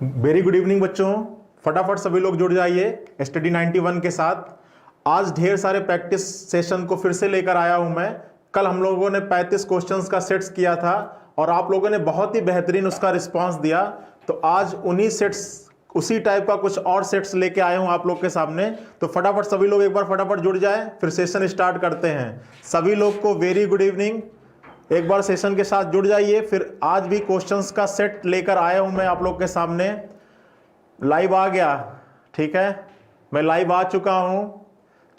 Very good evening बच्चों, फटाफट सभी लोग जुड़ जाइए स्टडी 91 के साथ। आज ढेर सारे प्रैक्टिस सेशन को फिर से लेकर आया हूं मैं। कल हम लोगों ने 35 क्वेश्चंस का सेट्स किया था और आप लोगों ने बहुत ही बेहतरीन उसका रिस्पांस दिया। तो आज उन्हीं सेट्स, उसी टाइप का कुछ और सेट्स लेके आया हूं आप लोग के सामने। तो फटाफट सभी लोग एक बार फटाफट जुड़ जाए, फिर सेशन स्टार्ट करते हैं। सभी लोग को वेरी गुड इवनिंग। एक बार सेशन के साथ जुड़ जाइए। फिर आज भी क्वेश्चंस का सेट लेकर आया हूं मैं आप लोग के सामने। लाइव आ गया, ठीक है, मैं लाइव आ चुका हूं।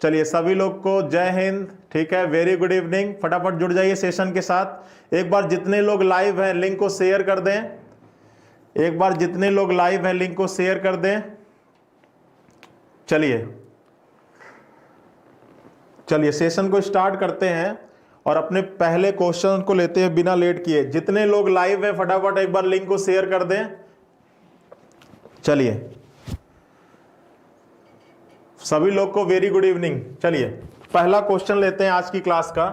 चलिए सभी लोग को जय हिंद, ठीक है, वेरी गुड इवनिंग। फटाफट जुड़ जाइए सेशन के साथ। एक बार जितने लोग लाइव हैं लिंक को शेयर कर दें। एक बार जितने लोग लाइव हैं लिंक को शेयर कर दें। चलिए चलिए सेशन को स्टार्ट करते हैं और अपने पहले क्वेश्चन को लेते हैं बिना लेट किए। जितने लोग लाइव हैं फटाफट एक बार लिंक को शेयर कर दें। चलिए सभी लोग को वेरी गुड इवनिंग। चलिए पहला क्वेश्चन लेते हैं आज की क्लास का।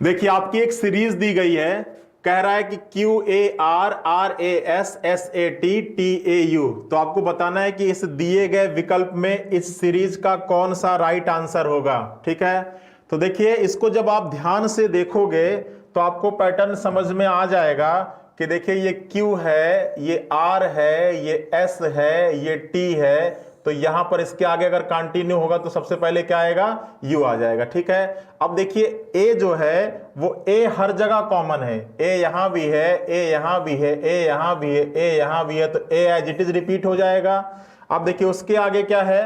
देखिए आपकी एक सीरीज दी गई है, कह रहा है कि QAR RAS SAT TAU। तो आपको बताना है कि इस दिए गए विकल्प में इस सीरीज का कौन सा राइट आंसर होगा, ठीक है। तो देखिए इसको जब आप ध्यान से देखोगे तो आपको पैटर्न समझ में आ जाएगा कि देखिए ये Q है, ये R है, ये S है, ये T है। तो यहां पर इसके आगे अगर कंटिन्यू होगा तो सबसे पहले क्या आएगा, U आ जाएगा, ठीक है। अब देखिए A जो है वो A हर जगह कॉमन है। A यहां भी है, A यहां भी है, A यहां भी है, A यहां भी है, तो A as it is repeat हो जाएगा। अब देखिए उसके आगे क्या है,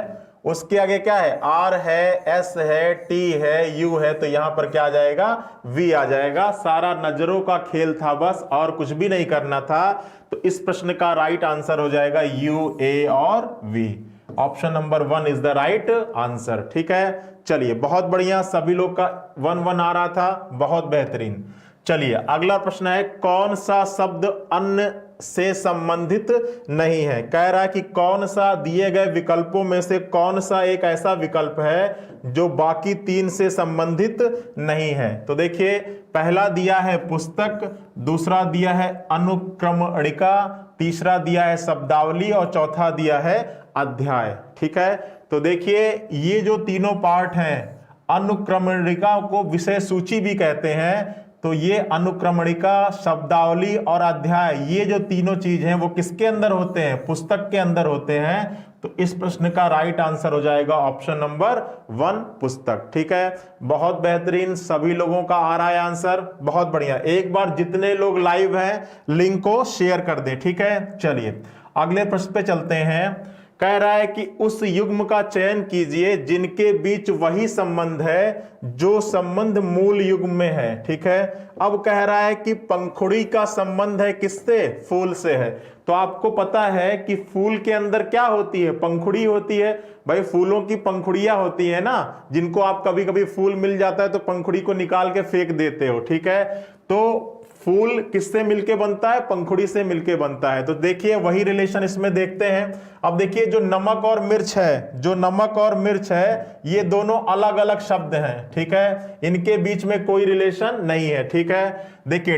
उसके आगे क्या है, R है, S है, T है, U है, तो यहां पर क्या आ जाएगा, V आ जाएगा। सारा नजरों का खेल था बस, और कुछ भी नहीं करना था। तो इस प्रश्न का राइट आंसर हो जाएगा U, A और V। Option number 1 is the right answer, ठीक है। चलिए बहुत बढ़िया, सभी लोग का 1-1 आ रहा था, बहुत बेहतरीन। चलिए अगला प्रश्न है, कौन सा शब्द अन्य से संबंधित नहीं है। कह रहा है कि कौन सा दिए गए विकल्पों में से कौन सा एक ऐसा विकल्प है जो बाकी 3 से संबंधित नहीं है। तो देखिए पहला दिया है पुस्तक, दूसरा दिया है अनुक्रमणिका, तीसरा दिया है शब्दावली और चौथा दिया है अध्याय, ठीक है। तो देखिए ये जो तीनों पार्ट हैं, अनुक्रमणिका को विषय सूची भी कहते हैं। तो ये अनुक्रमणिका, शब्दावली और अध्याय, ये जो तीनों चीज हैं वो किसके अंदर होते हैं, पुस्तक के अंदर होते हैं। तो इस प्रश्न का राइट आंसर हो जाएगा ऑप्शन नंबर 1 पुस्तक, ठीक है। बहुत बेहतरीन, सभी लोगों का आ रहा है आंसर, बहुत बढ़िया। एक बार जितने लोग लाइव हैं लिंक को शेयर कर दें, ठीक है। चलिए अगले प्रश्न पे चलते हैं। कह रहा है कि उस युग्म का चयन कीजिए जिनके बीच वही संबंध है जो संबंध मूल युग्म में है, ठीक है। अब कह रहा है कि पंखुड़ी का संबंध है किससे, फूल से है। तो आपको पता है कि फूल के अंदर क्या होती है, पंखुड़ी होती है। भाई फूलों की पंखुड़ियां होती है ना, जिनको आप कभी कभी फूल मिल जाता है तो पंखुड़ी को निकाल के फेंक देते हो, ठीक है। तो फूल किससे मिलके बनता है, पंखुड़ी से मिलके बनता है। तो देखिए वही रिलेशन इसमें देखते हैं। अब देखिए जो नमक और मिर्च है, जो नमक और मिर्च है, ये दोनों अलग अलग शब्द हैं, ठीक है। इनके बीच में कोई रिलेशन नहीं है, ठीक है। देखिए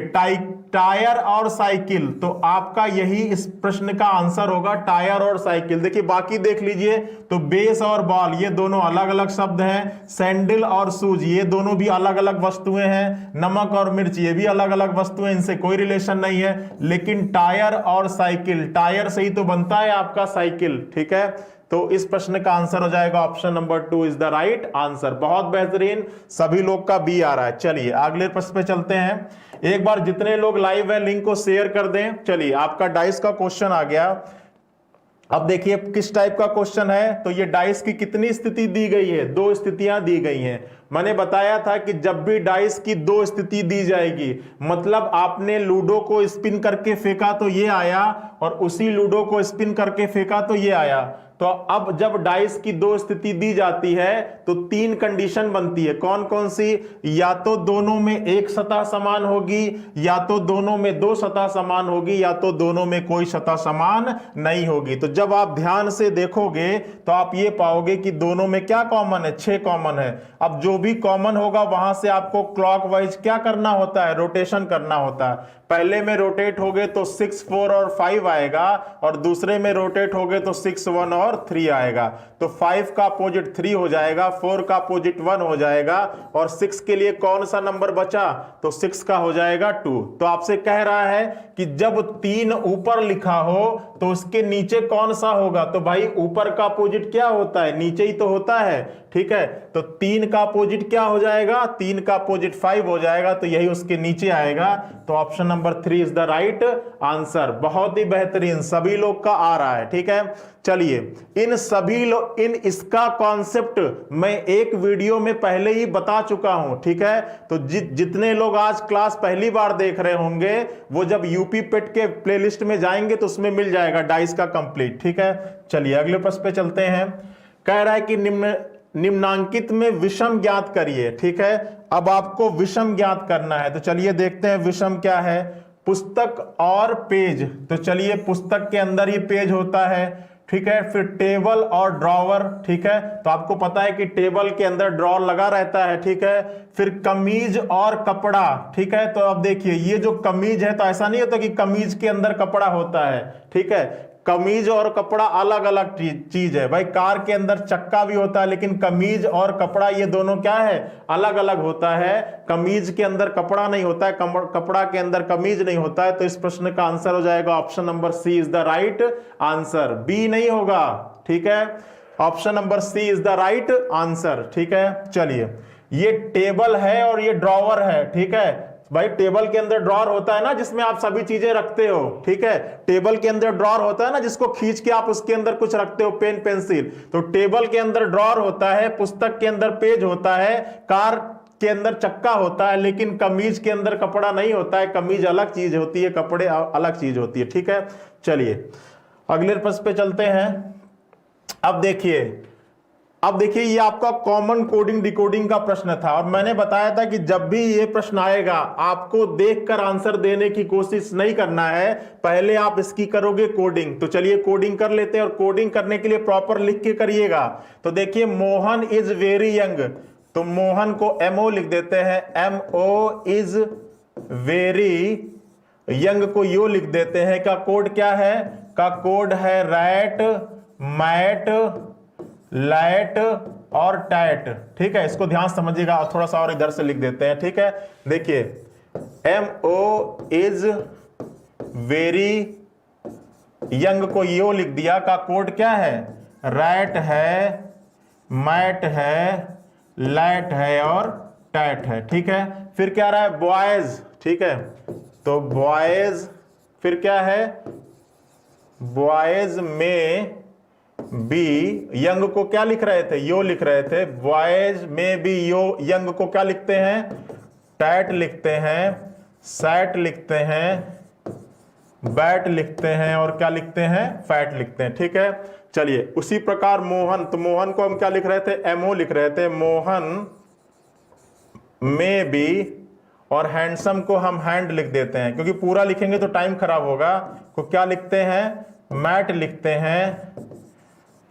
टायर और साइकिल, तो आपका यही इस प्रश्न का आंसर होगा, टायर और साइकिल। देखिए बाकी देख लीजिए तो बेस और बॉल ये दोनों अलग अलग शब्द हैं। सैंडल और शूज ये दोनों भी अलग अलग वस्तुएं हैं। नमक और मिर्च ये भी अलग अलग वस्तुएं, इनसे कोई रिलेशन नहीं है। लेकिन टायर और साइकिल, टायर से ही तो बनता है आपका साइकिल, ठीक है। तो इस प्रश्न का आंसर हो जाएगा option number 2 is the right answer. बहुत बेहतरीन, सभी लोग का बी आ रहा है। चलिए अगले प्रश्न पे चलते हैं। एक बार जितने लोग लाइव है लिंक को शेयर कर दें। चलिए आपका डाइस का क्वेश्चन आ गया। अब देखिए किस टाइप का क्वेश्चन है। तो ये डाइस की कितनी स्थिति दी गई है, 2 स्थितियां दी गई हैं। मैंने बताया था कि जब भी डाइस की 2 स्थिति दी जाएगी, मतलब आपने लूडो को स्पिन करके फेंका तो ये आया, और उसी लूडो को स्पिन करके फेंका तो ये आया। तो तो अब जब डाइस की दो स्थिति दी जाती है तो तीन कंडीशन बनती है। कौन कौन सी? या तो दोनों में एक सतह समान होगी, या तो दोनों में दो सतह समान होगी, या तो दोनों में कोई सतह समान नहीं होगी। तो जब आप ध्यान से देखोगे तो आप ये पाओगे कि दोनों में क्या कॉमन है? 6 कॉमन है। अब जो भी कॉमन होगा वहां से आपको क्लॉकवाइज क्या करना होता है? रोटेशन करना होता है। पहले में रोटेट हो गए तो 6, 4 और 5 आएगा, और दूसरे में रोटेट हो गए तो 6, 1 और 3 आएगा। तो 5 का अपोजिट 3 हो जाएगा, 4 का अपोजिट 1 हो जाएगा, और 6 के लिए कौन सा नंबर बचा? तो 6 का हो जाएगा 2। तो आपसे कह रहा है कि जब 3 ऊपर लिखा हो तो उसके नीचे कौन सा होगा? तो भाई ऊपर का अपोजिट क्या होता है? नीचे ही तो होता है। ठीक है, तो 3 का अपोजिट क्या हो जाएगा? 3 का अपोजिट 5 हो जाएगा, तो यही उसके नीचे आएगा। तो option number 3 is the right answer. बहुत ही बेहतरीन, सभी लोग का आ रहा है। ठीक है, चलिए इन इसका कॉन्सेप्ट मैं एक वीडियो में पहले ही बता चुका हूं। ठीक है, तो जितने लोग आज क्लास पहली बार देख रहे होंगे वो जब यूपी पेट के प्लेलिस्ट में जाएंगे तो उसमें मिल जाएगा डाइस का कंप्लीट। ठीक है, चलिए अगले प्रश्न पे चलते हैं। कह रहा है कि निम्नांकित में विषम ज्ञात करिए। ठीक है, अब आपको विषम ज्ञात करना है, तो चलिए देखते हैं विषम क्या है। पुस्तक और पेज, तो चलिए पुस्तक के अंदर ये पेज होता है। ठीक है, फिर टेबल और ड्रॉवर। ठीक है, तो आपको पता है कि टेबल के अंदर ड्रॉवर लगा रहता है। ठीक है, फिर कमीज और कपड़ा। ठीक है, तो अब देखिए ये जो कमीज है तो ऐसा नहीं होता कि कमीज के अंदर कपड़ा होता है। ठीक है, कमीज और कपड़ा अलग अलग चीज है भाई। कार के अंदर चक्का भी होता है, लेकिन कमीज और कपड़ा ये दोनों क्या है? अलग अलग होता है। कमीज के अंदर कपड़ा नहीं होता है, कपड़ा के अंदर कमीज नहीं होता है। तो इस प्रश्न का आंसर हो जाएगा option number C is the right answer, B नहीं होगा। ठीक है, option number C is the right answer. ठीक है, चलिए ये टेबल है और ये ड्रॉवर है। ठीक है भाई, टेबल के अंदर ड्रॉर होता है ना जिसमें आप सभी चीजें रखते हो। ठीक है, टेबल के अंदर ड्रॉर होता है ना जिसको खींच के आप उसके अंदर कुछ रखते हो, पेन पेंसिल। तो टेबल के अंदर ड्रॉर होता है, पुस्तक के अंदर पेज होता है, कार के अंदर चक्का होता है, लेकिन कमीज के अंदर कपड़ा नहीं होता है। कमीज अलग चीज होती है, कपड़े अलग चीज होती है। ठीक है, चलिए अगले प्रश्न पे चलते हैं। अब देखिए ये आपका कॉमन कोडिंग डिकोडिंग का प्रश्न था, और मैंने बताया था कि जब भी ये प्रश्न आएगा आपको देखकर आंसर देने की कोशिश नहीं करना है, पहले आप इसकी करोगे कोडिंग। तो चलिए कोडिंग कर लेते हैं, और कोडिंग करने के लिए प्रॉपर लिख के करिएगा। तो देखिए मोहन इज वेरी यंग, तो मोहन को MO लिख देते हैं, MO इज वेरी यंग को यो लिख देते हैं। का कोड क्या है? का कोड है रैट, मैट, लाइट और टाइट। ठीक है, इसको ध्यान समझिएगा, और थोड़ा सा और इधर से लिख देते हैं। ठीक है, देखिए MO इज वेरी यंग को यो लिख दिया। का कोड क्या है? रैट है, मैट है, लाइट है और टाइट है। ठीक है, फिर क्या रहा है? बॉयज। ठीक है, तो बॉयज, फिर क्या है? बॉयज में बी, यंग को क्या लिख रहे थे? यो लिख रहे थे। बॉयज में बी यो, यंग को क्या लिखते हैं? टैट लिखते हैं, सैट लिखते हैं, बैट लिखते हैं, और क्या लिखते हैं? फैट लिखते हैं। ठीक है, चलिए उसी प्रकार मोहन, तो मोहन को हम क्या लिख रहे थे? MO लिख रहे थे। मोहन में बी, और हैंडसम को हम हैंड लिख देते हैं, क्योंकि पूरा लिखेंगे तो टाइम खराब होगा। को क्या लिखते हैं? मैट लिखते हैं,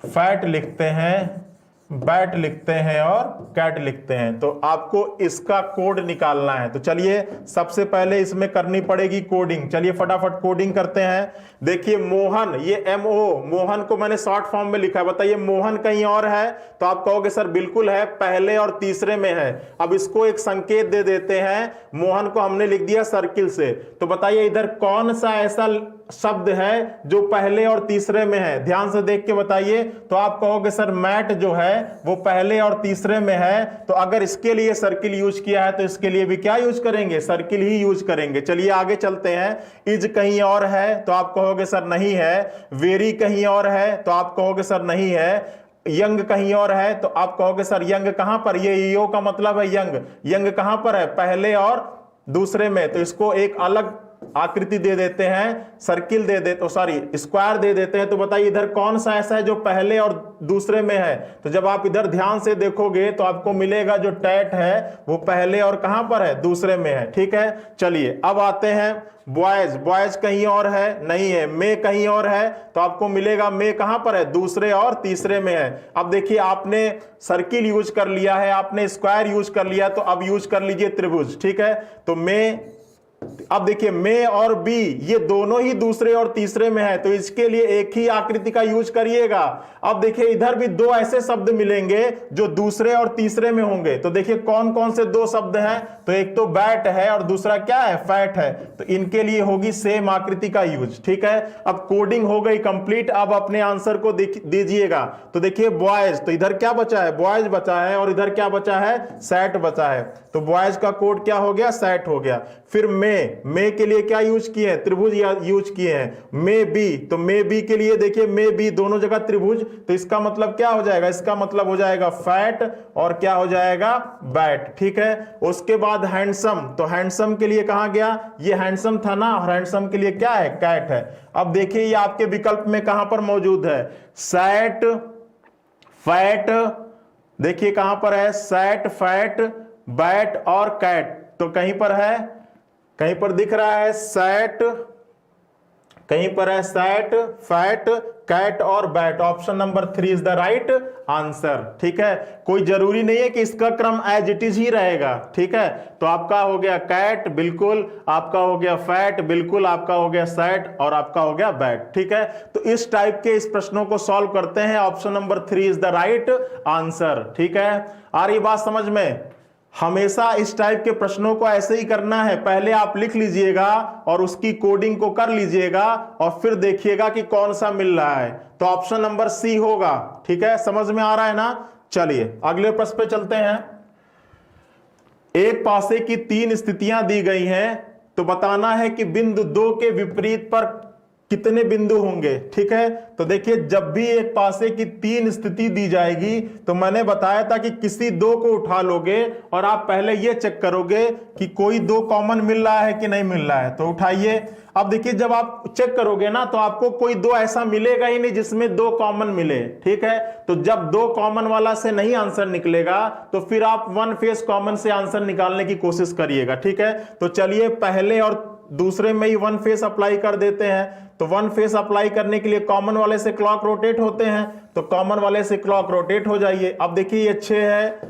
फैट लिखते हैं, बैट लिखते हैं और कैट लिखते हैं। तो आपको इसका कोड निकालना है। तो चलिए सबसे पहले इसमें करनी पड़ेगी कोडिंग। चलिए फटाफट कोडिंग करते हैं। देखिए मोहन, ये MO, मोहन को मैंने शॉर्ट फॉर्म में लिखा है। बताइए मोहन कहीं और है? तो आप कहोगे सर बिल्कुल है, पहले और तीसरे में है। अब इसको एक संकेत दे देते हैं, मोहन को हमने लिख दिया सर्किल से। तो बताइए इधर कौन सा ऐसा शब्द है जो पहले और तीसरे में है? ध्यान से देख के बताइए। तो आप कहोगे सर मैट जो है वो पहले और तीसरे में है, तो अगर इसके लिए सर्किल यूज किया है तो इसके लिए भी क्या यूज करेंगे? सर्किल ही यूज करेंगे। चलिए आगे चलते हैं। इज कहीं और है तो आप कहोगे सर नहीं है। वेरी कहीं और है तो आप कहोगे सर नहीं है। यंग कहीं और है तो आप कहोगे सर यंग कहां पर? ये यो का मतलब है यंग। यंग कहां पर है? पहले और दूसरे में। तो इसको एक अलग आकृति दे देते हैं, सर्किल दे देते, सॉरी स्क्वायर दे देते हैं, तो बताइए इधर कौन सा ऐसा है जो पहले और दूसरे में है? तो जब आप इधर ध्यान से देखोगे तो आपको मिलेगा जो टैट है वो पहले और कहां पर है? दूसरे में है। ठीक है, चलिए अब आते हैं बॉयज। बॉयज कहीं और है? नहीं है। मे कहीं और है? तो आपको मिलेगा मे कहां पर है? दूसरे और तीसरे में है। अब देखिए आपने सर्किल यूज कर लिया है, आपने स्क्वायर यूज कर लिया, तो अब यूज कर लीजिए त्रिभुज। ठीक है, तो मे, अब देखिए मे और बी ये दोनों ही दूसरे और तीसरे में है, तो इसके लिए एक ही आकृति का यूज करिएगा। अब देखिए इधर भी दो ऐसे शब्द मिलेंगे जो दूसरे और तीसरे में होंगे, तो देखिए कौन कौन से दो शब्द हैं? तो एक तो बैट है और दूसरा क्या है? फैट है। तो इनके लिए होगी सेम आकृति का यूज। ठीक है, अब कोडिंग हो गई कंप्लीट। अब अपने आंसर को दीजिएगा। तो देखिए बॉयज, तो इधर क्या बचा है? बॉयज बचा है, और इधर क्या बचा है? सेट बचा है। तो बॉयज का कोड क्या हो गया? सेट हो गया। फिर मे के लिए क्या यूज किए हैं? त्रिभुज यूज किए हैं। मे बी, तो मे बी के लिए देखिए मे बी दोनों जगह त्रिभुज, तो इसका मतलब क्या हो जाएगा? इसका मतलब हो जाएगा फैट, और क्या हो जाएगा? बैट। ठीक है, उसके बाद हैंडसम, तो हैंडसम के लिए कहां गया? ये हैंडसम था ना, और हैंडसम के लिए क्या है? कैट है। अब देखिए ये आपके विकल्प में कहां पर मौजूद है? सैट, फैट, देखिए कहां पर है? सैट, फैट, बैट और कैट। तो कहीं पर है, कहीं पर दिख रहा है सैट, कहीं पर है सैट, फैट, कैट और bat. Option number 3 is the right answer. ठीक है, कोई जरूरी नहीं है कि इसका क्रम एज इट इज ही रहेगा। ठीक है, तो आपका हो गया कैट बिल्कुल, आपका हो गया फैट बिल्कुल, आपका हो गया सैट, और आपका हो गया बैट। ठीक है, तो इस टाइप के इस प्रश्नों को सॉल्व करते हैं। Option number 3 is the right answer. ठीक है, आ रही बात समझ में? हमेशा इस टाइप के प्रश्नों को ऐसे ही करना है, पहले आप लिख लीजिएगा और उसकी कोडिंग को कर लीजिएगा, और फिर देखिएगा कि कौन सा मिल रहा है। तो ऑप्शन नंबर सी होगा। ठीक है, समझ में आ रहा है ना? चलिए अगले प्रश्न पे चलते हैं। एक पासे की 3 स्थितियां दी गई हैं, तो बताना है कि बिंदु 2 के विपरीत पर कितने बिंदु होंगे। ठीक है, तो देखिए जब भी एक पासे की 3 स्थिति दी जाएगी, तो मैंने बताया था कि किसी 2 को उठा लोगे और आप पहले ये चेक करोगे कि कोई 2 कॉमन मिल रहा है कि नहीं मिल रहा है। तो उठाइए। अब देखिए जब आप चेक करोगे ना, तो आपको कोई 2 ऐसा मिलेगा ही नहीं जिसमें 2 कॉमन मिले। ठीक है, तो जब 2 कॉमन वाला से नहीं आंसर निकलेगा, तो फिर आप 1 फेस कॉमन से आंसर निकालने की कोशिश करिएगा। ठीक है, तो चलिए पहले और दूसरे में ही 1 फेस अप्लाई कर देते हैं। तो 1 फेस अप्लाई करने के लिए कॉमन वाले से क्लॉक रोटेट होते हैं, तो कॉमन वाले से क्लॉक रोटेट हो जाइए। अब देखिए ये 6 है,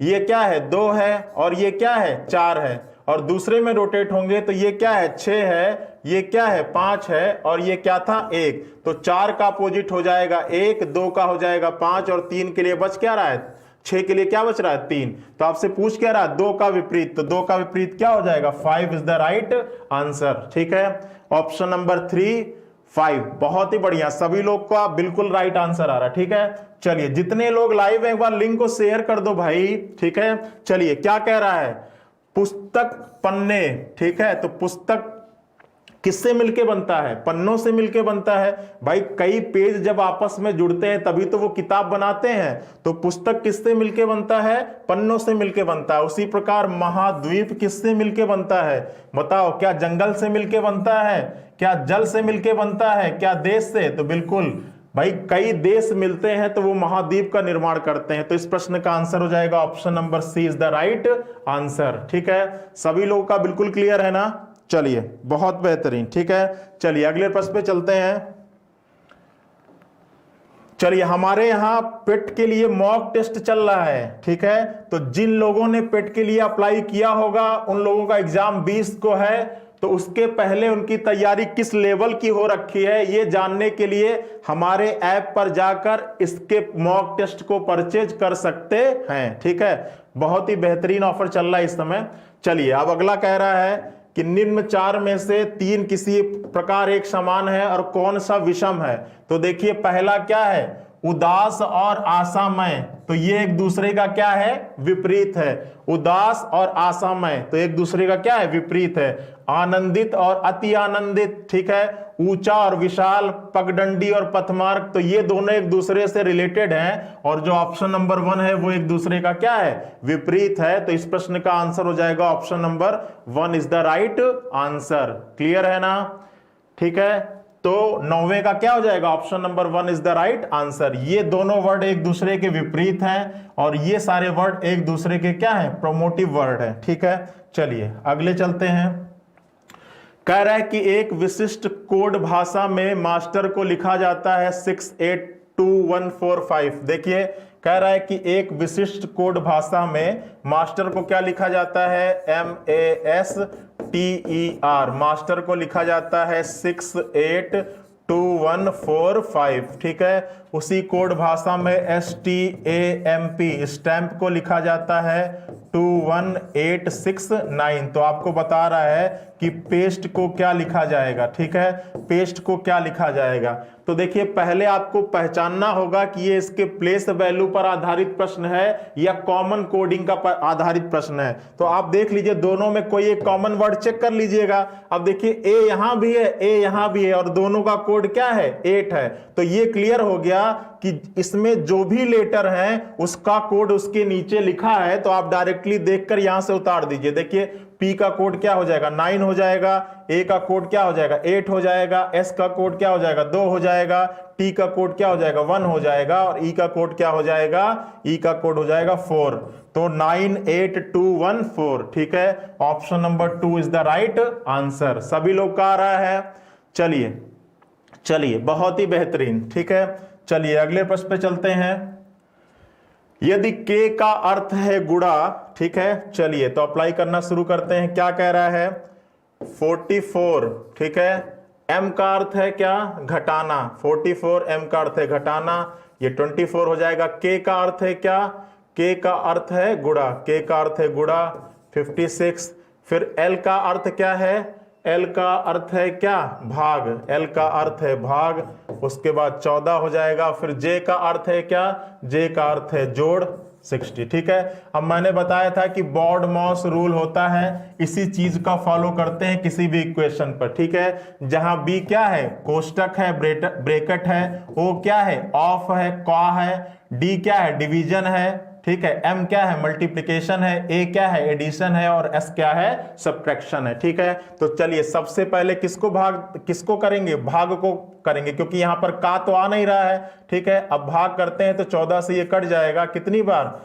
ये क्या है? 2 है, और ये क्या है? 4 है। और दूसरे में रोटेट होंगे तो ये क्या है? 6 है, ये क्या है? 5 है, और ये क्या था? 1। तो 4 का अपोजिट हो जाएगा 1, 2 का हो जाएगा 5, और 3 के लिए बच क्या रहा है? 6 के लिए क्या बच रहा है? 3। तो आपसे पूछ क्या रहा है? 2 का विपरीत, तो 2 का विपरीत क्या हो जाएगा? 5 इज द राइट आंसर। ठीक है, ऑप्शन नंबर 3 5। बहुत ही बढ़िया, सभी लोग को आप बिल्कुल राइट आंसर आ रहा है। ठीक है, चलिए जितने लोग लाइव हैं एक बार लिंक को शेयर कर दो भाई। ठीक है, चलिए क्या कह रहा है? पुस्तक पन्ने। ठीक है, तो पुस्तक किससे मिलके बनता है? पन्नों से मिलके बनता है भाई। कई पेज जब आपस में जुड़ते हैं तभी तो वो किताब बनाते हैं। तो पुस्तक किससे मिलके बनता है? पन्नों से मिलके बनता है। उसी प्रकार महाद्वीप किससे मिलके बनता है? बताओ, क्या जंगल से मिलके बनता है? क्या जल से मिलके बनता है? क्या देश से? तो बिल्कुल भाई, कई देश मिलते हैं तो वो महाद्वीप का निर्माण करते हैं। तो इस प्रश्न का आंसर हो जाएगा option number C is the right answer. ठीक है, सभी लोगों का बिल्कुल क्लियर है ना? चलिए बहुत बेहतरीन। ठीक है, चलिए अगले प्रश्न पे चलते हैं। चलिए हमारे यहां पेट के लिए मॉक टेस्ट चल रहा है। ठीक है, तो जिन लोगों ने पेट के लिए अप्लाई किया होगा उन लोगों का एग्जाम 20 को है, तो उसके पहले उनकी तैयारी किस लेवल की हो रखी है ये जानने के लिए हमारे ऐप पर जाकर इसके मॉक टेस्ट को परचेज कर सकते हैं। ठीक है, बहुत ही बेहतरीन ऑफर चल रहा है इस समय। चलिए अब अगला कह रहा है कि निम्न 4 में से 3 किसी प्रकार एक समान है और कौन सा विषम है। तो देखिए पहला क्या है? उदास और आशामय, तो ये एक दूसरे का क्या है? विपरीत है। उदास और आशामय तो एक दूसरे का क्या है? विपरीत है। आनंदित और अति आनंदित, ठीक है, ऊंचा और विशाल, पगडंडी और पथमार्ग, तो ये दोनों एक दूसरे से रिलेटेड हैं और जो ऑप्शन नंबर 1 है वो एक दूसरे का क्या है, विपरीत है। तो इस प्रश्न का आंसर हो जाएगा option number 1 is the right answer. Clear है ना? ठीक है, तो 9वें का क्या हो जाएगा, option number 1 is the right answer. ये दोनों वर्ड एक दूसरे के विपरीत हैं और ये सारे वर्ड एक दूसरे के क्या है, प्रोमोटिव वर्ड है। ठीक है, चलिए अगले चलते हैं। कह रहा है कि एक विशिष्ट कोड भाषा में मास्टर को लिखा जाता है 682145। देखिए कह रहा है कि एक विशिष्ट कोड भाषा में मास्टर को क्या लिखा जाता है, MASTER, मास्टर को लिखा जाता है 682145। ठीक है, उसी कोड भाषा में STAMP, स्टैंप को लिखा जाता है 21869। तो आपको बता रहा है कि पेस्ट को क्या लिखा जाएगा। ठीक है, पेस्ट को क्या लिखा जाएगा। तो देखिए पहले आपको पहचानना होगा कि ये इसके प्लेस वैल्यू पर आधारित प्रश्न है या कॉमन कोडिंग का आधारित प्रश्न है। तो आप देख लीजिए दोनों में कोई एक कॉमन वर्ड चेक कर लीजिएगा। अब देखिए ए यहां भी है, ए यहां भी है और दोनों का कोड क्या है, 8 है। तो ये क्लियर हो गया कि इसमें जो भी लेटर है उसका कोड उसके नीचे लिखा है। तो आप डायरेक्टली देखकर यहां से उतार दीजिए। देखिए P का कोड क्या हो जाएगा, 9 हो जाएगा, A का कोड क्या हो जाएगा, 8 हो जाएगा, S का कोड क्या हो जाएगा, 2 हो जाएगा, T का कोड क्या हो जाएगा, 1 हो जाएगा और E का कोड क्या हो जाएगा, E का कोड हो जाएगा 4। तो 98214। ठीक है, option number 2 is the right answer. सभी लोग का आ रहा है? चलिए चलिए, बहुत ही बेहतरीन। ठीक है, चलिए अगले प्रश्न पे चलते हैं। यदि K का अर्थ है गुणा, ठीक है, चलिए तो अप्लाई करना शुरू करते हैं। क्या कह रहा है, 44। ठीक है, M का अर्थ है क्या, घटाना, 44 M का अर्थ है घटाना, ये 24 हो जाएगा। K का अर्थ है क्या, K का अर्थ है गुणा, K का अर्थ है गुणा, 56। फिर L का अर्थ क्या है, L का अर्थ है क्या, भाग, L का अर्थ है भाग, उसके बाद 14 हो जाएगा। फिर J का अर्थ है क्या, J का अर्थ है जोड़, 60। ठीक है, अब मैंने बताया था कि बॉड मॉस रूल होता है, इसी चीज का फॉलो करते हैं किसी भी इक्वेशन पर। ठीक है, जहां B क्या है, कोष्टक है, ब्रैकेट है, O क्या है, ऑफ है, क्वा है, D क्या है, डिवीजन है, ठीक है, M क्या है, मल्टीप्लिकेशन है, A क्या है, एडिशन है और S क्या है, सब्ट्रैक्शन है। ठीक है, तो चलिए सबसे पहले किसको करेंगे, भाग को करेंगे, क्योंकि यहां पर का तो आ नहीं रहा है। ठीक है, अब भाग करते हैं तो 14 से ये कट जाएगा, कितनी बार,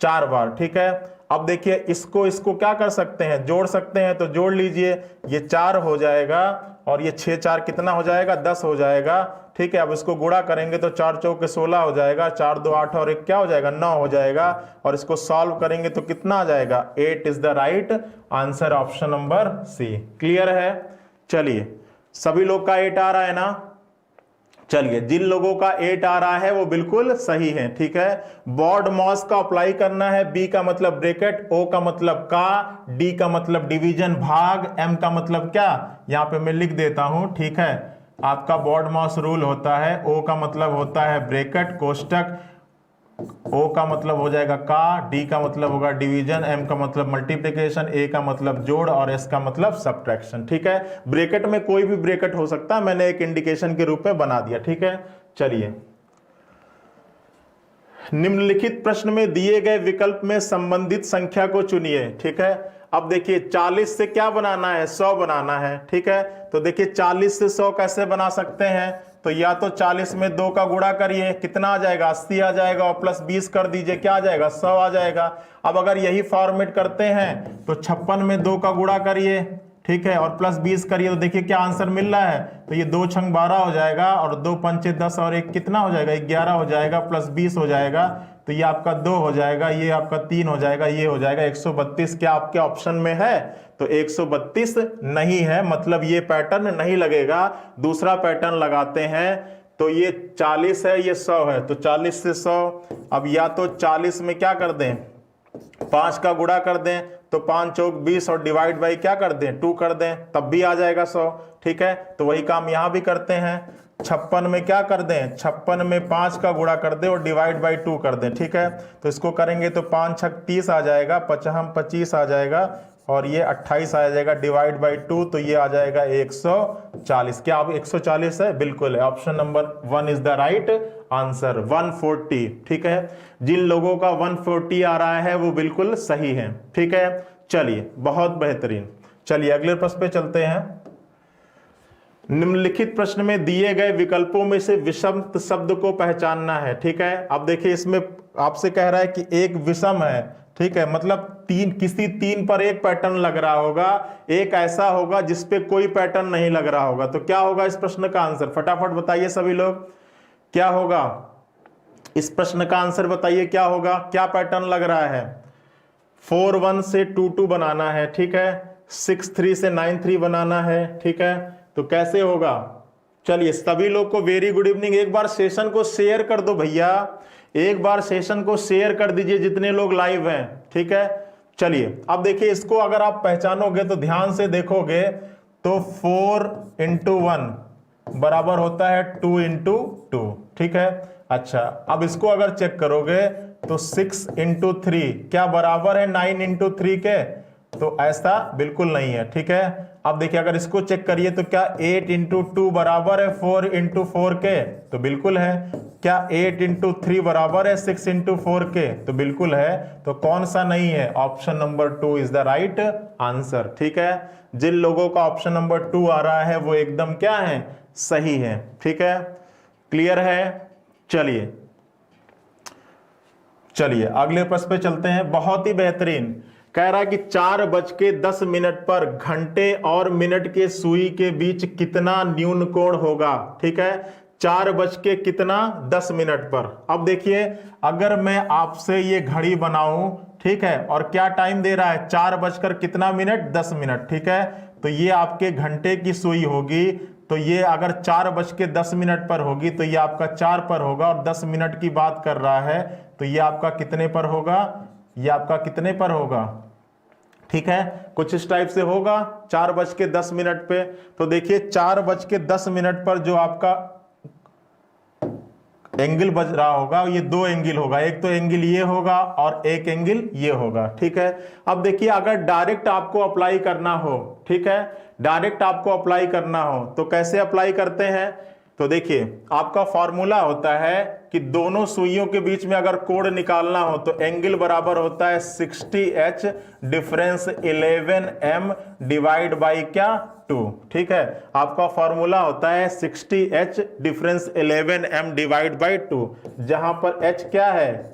4 बार। ठीक है, अब देखिए इसको क्या कर सकते हैं, जोड़ सकते हैं, तो जोड़ लीजिए, ये 4 हो जाएगा और ये 6 4 कितना हो जाएगा, 10 हो जाएगा। ठीक है, अब इसको गुणा करेंगे तो 4 चौके 16 हो जाएगा, 4 2 8 और 1 क्या हो जाएगा, 9 हो जाएगा। और इसको सॉल्व करेंगे तो कितना आ जाएगा, 8 is the right answer, option number C. Clear है? चलिए सभी लोग का 8 आ रहा है ना? चलिए, जिन लोगों का 8 आ रहा है वो बिल्कुल सही है। ठीक है, बॉड मॉस का अप्लाई करना है। B का मतलब ब्रैकेट, O का मतलब का, D का मतलब डिवीजन भाग, M का मतलब क्या, यहां पे मैं लिख देता हूं। ठीक है, आपका बॉड मॉस रूल होता है, O का मतलब होता है ब्रैकेट कोष्टक, O का मतलब हो जाएगा का, D का मतलब होगा डिवीजन, M का मतलब मल्टीप्लिकेशन, A का मतलब जोड़ और S का मतलब सब्ट्रैक्शन। ठीक है, ब्रैकेट में कोई भी ब्रैकेट हो सकता है, मैंने एक इंडिकेशन के रूप में बना दिया। ठीक है, चलिए निम्नलिखित प्रश्न में दिए गए विकल्प में संबंधित संख्या को चुनिए। ठीक है, अब देखिए 40 से क्या बनाना है, 100 बनाना है। ठीक है, तो देखिए 40 से 100 कैसे बना सकते हैं, तो या तो 40 में 2 का गुणा करिए, कितना आ जाएगा, 80 आ जाएगा, और प्लस 20 कर दीजिए, क्या आ जाएगा, 100 आ जाएगा। अब अगर यही फॉर्मेट करते हैं तो 56 में 2 का गुणा करिए, ठीक है, और प्लस 20 करिए, तो देखिए क्या आंसर मिल रहा है, तो ये 2 छंग 12 हो जाएगा और 2 पंचे 10 और 1 कितना हो जाएगा, 11 हो जाएगा, प्लस 20 हो जाएगा, तो ये आपका 2 हो जाएगा, ये आपका 3 हो जाएगा, ये हो जाएगा 132। क्या आपके ऑप्शन में है, तो 132 नहीं है, मतलब ये पैटर्न नहीं लगेगा। दूसरा पैटर्न लगाते हैं, तो ये 40 है, ये 100 है, तो 40 से 100। अब या तो 40 में क्या कर दें, 5 का गुणा कर दें, तो 5 चौक 20 और डिवाइड बाई क्या कर दें, 2 कर दें, तब भी आ जाएगा 100। ठीक है, तो वही काम यहां भी करते हैं। 56 में क्या कर दें, 56 में 5 का गुणा कर दें और डिवाइड बाई 2 कर दें। ठीक है, तो इसको करेंगे तो 5 छक 30 आ जाएगा, 55 25 आ जाएगा, और ये 28 आ जाएगा डिवाइड बाई 2, तो ये आ जाएगा 140। क्या आप 140 है? बिल्कुल है। Option number 1 is the right answer, 140। ठीक है, जिन लोगों का 140 आ रहा है वो बिल्कुल सही है। ठीक है, चलिए बहुत बेहतरीन। चलिए अगले प्रश्न पे चलते हैं। निम्नलिखित प्रश्न में दिए गए विकल्पों में से विषम शब्द को पहचानना है। ठीक है, अब देखिए इसमें आपसे कह रहा है कि एक विषम है। ठीक है, मतलब किसी तीन पर एक पैटर्न लग रहा होगा, एक ऐसा होगा जिसपे कोई पैटर्न नहीं लग रहा होगा। तो क्या होगा इस प्रश्न का आंसर? फटाफट बताइए सभी लोग, क्या होगा इस प्रश्न का आंसर? बताइए क्या होगा, क्या पैटर्न लग रहा है? 4-1 से 2-2 बनाना है। ठीक है, 6-3 से 9-3 बनाना है। ठीक है, तो कैसे होगा? चलिए सभी लोग को वेरी गुड इवनिंग। एक बार सेशन को शेयर कर दो भैया, एक बार सेशन को शेयर कर दीजिए जितने लोग लाइव हैं। ठीक है, चलिए अब देखिए इसको अगर आप पहचानोगे तो ध्यान से देखोगे तो 4 × 1 बराबर होता है 2 × 2। ठीक है, अच्छा अब इसको अगर चेक करोगे तो 6 × 3 क्या बराबर है 9 × 3 के? तो ऐसा बिल्कुल नहीं है। ठीक है, अब देखिए अगर इसको चेक करिए तो क्या 8 × 2 बराबर है 4 × 4 के? तो बिल्कुल है। क्या 8 × 3 बराबर है 6 × 4 के? तो बिल्कुल है। तो कौन सा नहीं है? Option number 2 is the right answer. ठीक है, जिन लोगों का ऑप्शन नंबर 2 आ रहा है वो एकदम क्या है? सही है। ठीक है, क्लियर है। चलिए चलिए अगले प्रश्न पे चलते हैं। बहुत ही बेहतरीन, कह रहा है कि 4:10 पर घंटे और मिनट के सुई के बीच कितना न्यून कोण होगा? ठीक है, 4:10 पर। अब देखिए अगर मैं आपसे ये घड़ी बनाऊं, ठीक है, और क्या टाइम दे रहा है? 4:10। ठीक है, तो ये आपके घंटे की सुई होगी। तो ये अगर 4:10 पर होगी तो ये आपका 4 पर होगा, और 10 मिनट की बात कर रहा है तो ये आपका कितने पर होगा? ये आपका कितने पर होगा? ठीक है, कुछ इस टाइप से होगा 4:10 पे। तो देखिए 4:10 पर जो आपका एंगल बज रहा होगा ये 2 एंगल होगा, एक तो एंगल ये होगा और एक एंगल ये होगा। ठीक है, अब देखिए अगर डायरेक्ट आपको अप्लाई करना हो, ठीक है, डायरेक्ट आपको अप्लाई करना हो तो कैसे अप्लाई करते हैं? तो देखिए आपका फॉर्मूला होता है कि दोनों सुइयों के बीच में अगर कोण निकालना हो तो एंगल बराबर होता है 60H difference 11M divide by क्या? 2। ठीक है, आपका फॉर्मूला होता है 60H difference 11M divide by 2, जहां पर H क्या है?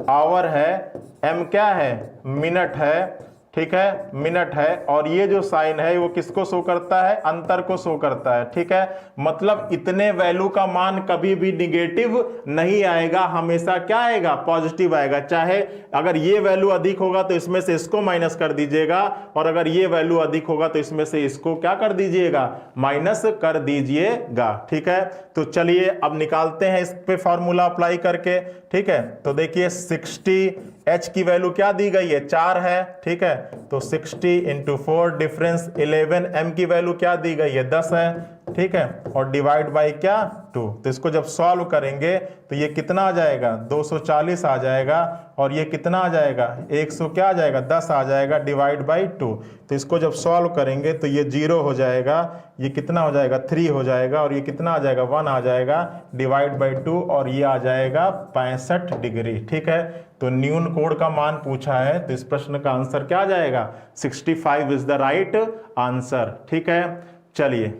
आवर है, M क्या है? मिनट है। ठीक है, मिनट है, और ये जो साइन है वो किसको शो करता है? अंतर को शो करता है। ठीक है, मतलब इतने वैल्यू का मान कभी भी निगेटिव नहीं आएगा, हमेशा क्या आएगा? पॉजिटिव आएगा। चाहे अगर ये वैल्यू अधिक होगा तो इसमें से इसको माइनस कर दीजिएगा, और अगर ये वैल्यू अधिक होगा तो इसमें से इसको क्या कर दीजिएगा? माइनस कर दीजिएगा। ठीक है, तो चलिए अब निकालते हैं इस पे फॉर्मूला अप्लाई करके। ठीक है, तो देखिए 60H की वैल्यू क्या दी गई है? 4 है। ठीक है, तो 60 × 4 डिफरेंस 11M की वैल्यू क्या दी गई है? 10 है। ठीक है, और डिवाइड बाई क्या? 2। तो इसको जब सॉल्व करेंगे तो ये कितना आ जाएगा? 240 आ जाएगा, और ये कितना आ जाएगा? 100 क्या आ जाएगा? 10 आ जाएगा डिवाइड बाई 2। तो इसको जब सॉल्व करेंगे तो ये 0 हो जाएगा, ये कितना हो जाएगा? 3 हो जाएगा, और ये कितना आ जाएगा? 1 आ जाएगा डिवाइड बाई 2, और ये आ जाएगा 65 डिग्री। ठीक है, तो न्यून कोण का मान पूछा है तो इस प्रश्न का आंसर क्या आ जाएगा? 65 इज द राइट आंसर। ठीक है, चलिए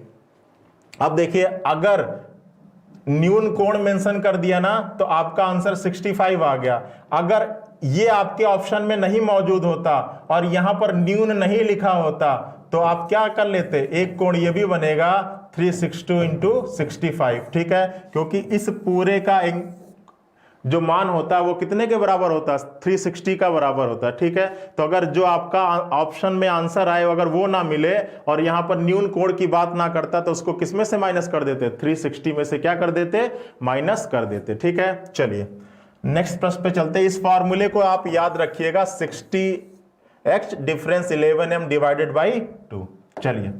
अब देखिए अगर न्यून कोण मेंशन कर दिया ना तो आपका आंसर 65 आ गया। अगर ये आपके ऑप्शन में नहीं मौजूद होता और यहां पर न्यून नहीं लिखा होता तो आप क्या कर लेते? एक कोण ये भी बनेगा 360 × 65। ठीक है, क्योंकि इस पूरे का जो मान होता है वो कितने के बराबर होता है? 360 का बराबर होता है। ठीक है, तो अगर जो आपका ऑप्शन में आंसर आए अगर वो ना मिले और यहां पर न्यून कोण की बात ना करता तो उसको किसमें से माइनस कर देते? 360 में से क्या कर देते? माइनस कर देते। ठीक है, चलिए नेक्स्ट प्रश्न पे चलते हैं। इस फॉर्मूले को आप याद रखिएगा, 60H difference 11M divided by 2। चलिए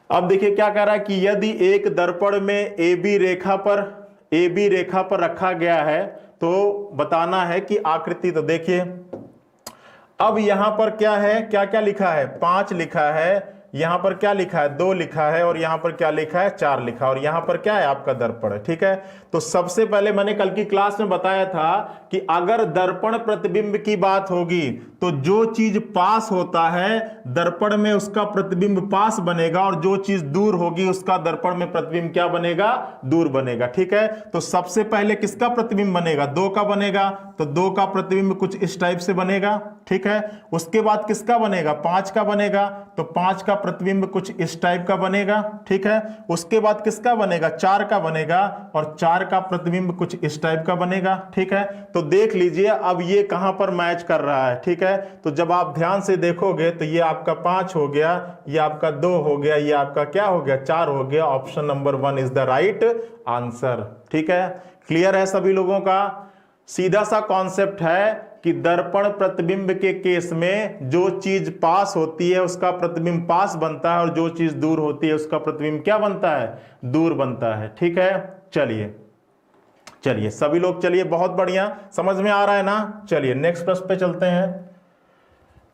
अब देखिए क्या कह रहा है कि यदि एक दर्पण में AB रेखा पर रखा गया है तो बताना है कि आकृति। तो देखिए अब यहां पर क्या है, क्या क्या लिखा है, 5 लिखा है, यहां पर क्या लिखा है, 2 लिखा है, और यहां पर क्या लिखा है, 4 लिखा है, और यहां पर क्या है आपका दर्पण है। ठीक है, तो सबसे पहले मैंने कल की क्लास में बताया था कि अगर दर्पण प्रतिबिंब की बात होगी तो जो चीज पास होता है दर्पण में उसका प्रतिबिंब पास बनेगा, और जो चीज दूर होगी उसका दर्पण में प्रतिबिंब क्या बनेगा, दूर बनेगा। ठीक है, तो सबसे पहले किसका प्रतिबिंब बनेगा, 2 का बनेगा, तो 2 का प्रतिबिंब कुछ इस टाइप से बनेगा। ठीक है, उसके बाद किसका बनेगा, 5 का बनेगा, तो 5 का प्रतिबिंब कुछ इस टाइप का बनेगा। ठीक है, उसके बाद किसका बनेगा, 4 का बनेगा, और 4 का प्रतिबिंब कुछ इस टाइप का बनेगा। ठीक है, तो देख लीजिए अब ये कहां पर मैच कर रहा है। ठीक है, तो जब आप ध्यान से देखोगे तो ये आपका 5 हो गया, ये आपका 2 हो गया, ये आपका क्या हो गया, 4 हो गया। Option number 1 is the right answer. ठीक है, क्लियर है सभी लोगों का। सीधा सा कॉन्सेप्ट है कि दर्पण प्रतिबिंब के केस में जो चीज पास होती है उसका प्रतिबिंब पास बनता है, और जो चीज दूर होती है उसका प्रतिबिंब क्या बनता है, दूर बनता है। ठीक है, चलिए चलिए सभी लोग, चलिए बहुत बढ़िया, समझ में आ रहा है ना। चलिए नेक्स्ट प्रश्न पे चलते हैं।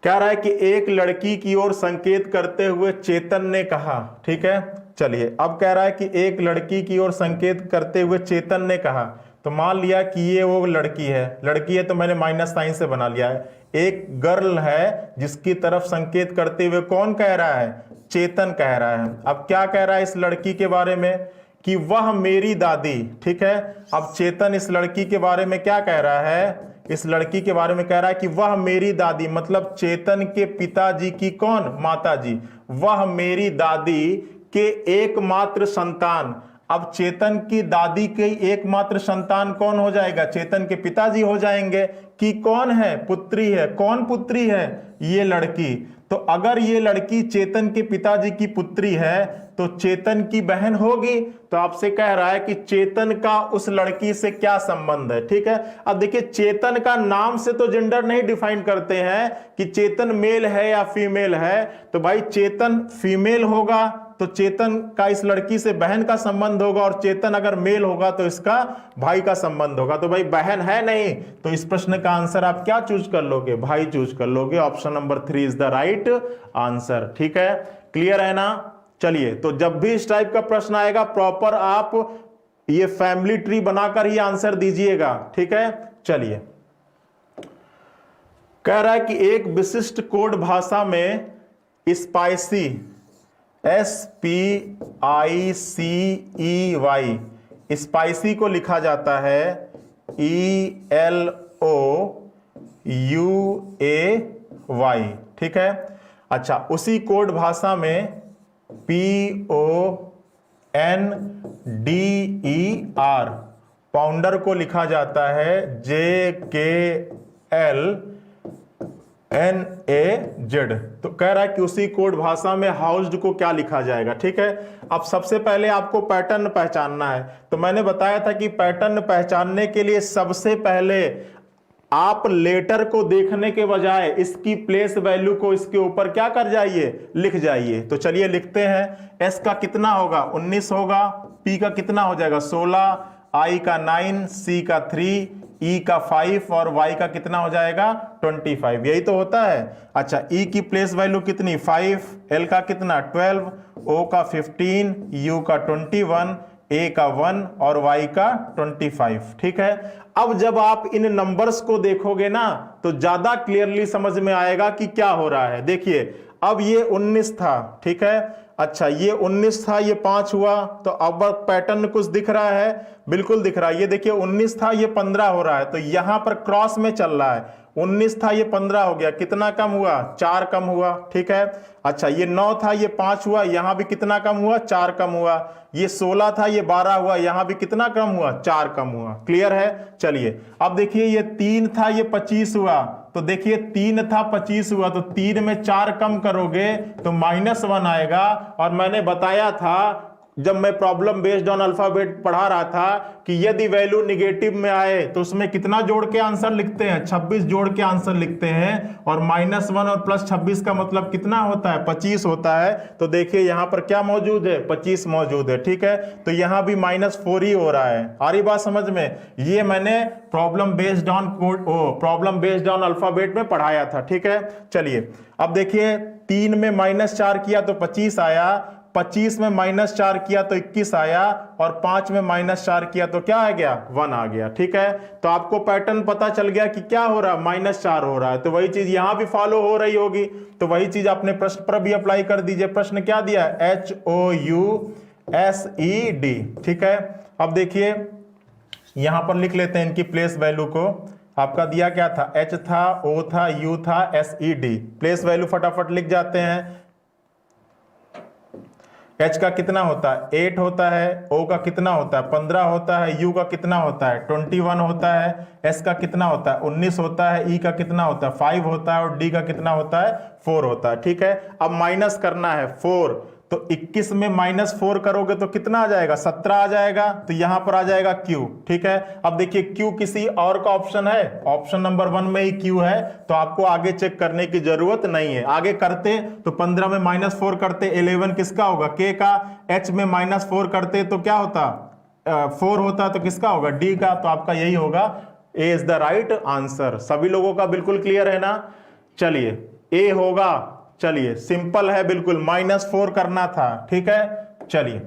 कह रहा है कि एक लड़की की ओर संकेत करते हुए चेतन ने कहा। ठीक है, चलिए अब कह रहा है कि एक लड़की की ओर संकेत करते हुए चेतन ने कहा, तो मान लिया कि ये वो लड़की है तो मैंने माइनस साइन से बना लिया है। एक गर्ल है जिसकी तरफ संकेत करते हुए कौन कह रहा है, चेतन कह रहा है। अब क्या कह रहा है इस लड़की के बारे में कि वह मेरी दादी। ठीक है, अब चेतन इस लड़की के बारे में क्या कह रहा है, इस लड़की के बारे में कह रहा है कि वह मेरी दादी, मतलब चेतन के पिताजी की कौन, माता जी, वह मेरी दादी के एकमात्र संतान। अब चेतन की दादी के एकमात्र संतान कौन हो जाएगा, चेतन के पिताजी हो जाएंगे। कि कौन है, पुत्री है। कौन पुत्री है, ये लड़की। तो अगर ये लड़की चेतन के पिताजी की पुत्री है तो चेतन की बहन होगी। तो आपसे कह रहा है कि चेतन का उस लड़की से क्या संबंध है। ठीक है, अब देखिए चेतन का नाम से तो जेंडर नहीं डिफाइन करते हैं कि चेतन मेल है या फीमेल है, तो भाई चेतन फीमेल होगा तो चेतन का इस लड़की से बहन का संबंध होगा, और चेतन अगर मेल होगा तो इसका भाई का संबंध होगा। तो भाई बहन है नहीं, तो इस प्रश्न का आंसर आप क्या चूज कर लोगे, भाई चूज कर लोगे। Option number 3 is the right answer. ठीक है, क्लियर है ना। चलिए, तो जब भी इस टाइप का प्रश्न आएगा प्रॉपर आप ये फैमिली ट्री बनाकर ही आंसर दीजिएगा। ठीक है, चलिए कह रहा है कि एक विशिष्ट कोड भाषा में स्पाइसी, SPICEY, स्पाइसी को लिखा जाता है ELOUAY। ठीक है, अच्छा उसी कोड भाषा में PONDER, पाउंडर को लिखा जाता है JKLNAZ। तो कह रहा है कि उसी कोड भाषा में हाउस्ड को क्या लिखा जाएगा। ठीक है, अब सबसे पहले आपको पैटर्न पहचानना है। तो मैंने बताया था कि पैटर्न पहचानने के लिए सबसे पहले आप लेटर को देखने के बजाय इसकी प्लेस वैल्यू को इसके ऊपर क्या कर जाइए, लिख जाइए। तो चलिए लिखते हैं। S का कितना होगा, 19 होगा, P का कितना हो जाएगा 16, I का 9, C का 3, E का 5 और Y का कितना हो जाएगा 25। यही तो होता है। अच्छा E की प्लेस वैल्यू कितनी 5, L का कितना 12, O का 15, U का 21, A का 1 और Y का 25। ठीक है, अब जब आप इन नंबर्स को देखोगे ना तो ज्यादा क्लियरली समझ में आएगा कि क्या हो रहा है। देखिए अब ये 19 था। ठीक है, अच्छा ये 19 था, ये 5 हुआ, तो अब पैटर्न कुछ दिख रहा है, बिल्कुल दिख रहा है। ये देखिए 19 था, ये 15 हो रहा है, तो यहां पर क्रॉस में चल रहा है। 19 था, ये 15 हो गया, कितना कम हुआ 4 कम हुआ। ठीक है, अच्छा ये 9 था, ये 5 हुआ, यहां भी कितना कम हुआ 4 कम हुआ। ये 16 था, ये 12 हुआ, यहां भी कितना कम हुआ 4 कम हुआ। क्लियर है। चलिए अब देखिए ये 3 था, ये 25 हुआ, तो देखिए 3 था 25 हुआ, तो 3 में 4 कम करोगे तो -1 आएगा। और मैंने बताया था जब मैं प्रॉब्लम बेस्ड ऑन अल्फाबेट पढ़ा रहा था कि यदि वैल्यू निगेटिव में आए तो उसमें कितना जोड़ के आंसर लिखते हैं, 26 जोड़ के आंसर लिखते हैं, और -1 और +26 का मतलब कितना होता है, 25 होता है। तो देखिए यहां पर क्या मौजूद है, 25 मौजूद है, ठीक है। तो यहां भी -4 ही हो रहा है। आ रही बात समझ में? ये मैंने प्रॉब्लम बेस्ड ऑन अल्फाबेट में पढ़ाया था, ठीक है। चलिए अब देखिए 3 में -4 किया तो 25 आया, 25 में -4 किया तो 21 आया, और 5 में -4 किया तो क्या आ गया, 1 आ गया, ठीक है। तो आपको पैटर्न पता चल गया कि क्या हो रहा है, -4 हो रहा है। तो वही चीज यहां भी फॉलो हो रही होगी, तो वही चीज अपने प्रश्न पर भी अप्लाई कर दीजिए। प्रश्न क्या दिया है, HOUSED, ठीक है। अब देखिए यहां पर लिख लेते हैं इनकी प्लेस वैल्यू को। आपका दिया क्या था, H था, O था, U था, SED। प्लेस वैल्यू फटाफट लिख जाते हैं। H का कितना होता है, 8 होता है। O का कितना होता है, 15 होता है। U का कितना होता है, 21 होता है। S का कितना होता है, 19 होता है। E का कितना होता है, 5 होता है। और D का कितना होता है, 4 होता है, ठीक है। अब माइनस करना है 4, तो 21 में -4 करोगे तो कितना आ जाएगा, 17 आ जाएगा। तो यहां पर आ जाएगा Q, ठीक है। अब देखिए Q किसी और का ऑप्शन है, ऑप्शन नंबर 1 में ही Q है, तो आपको आगे चेक करने की जरूरत नहीं है। आगे करते तो 15 में -4 करते 11 किसका होगा, K का। H में -4 करते तो क्या होता, 4 होता, तो किसका होगा, D का। तो आपका यही होगा, A is the right answer. सभी लोगों का बिल्कुल क्लियर है ना? चलिए A होगा। चलिए सिंपल है बिल्कुल, -4 करना था, ठीक है। चलिए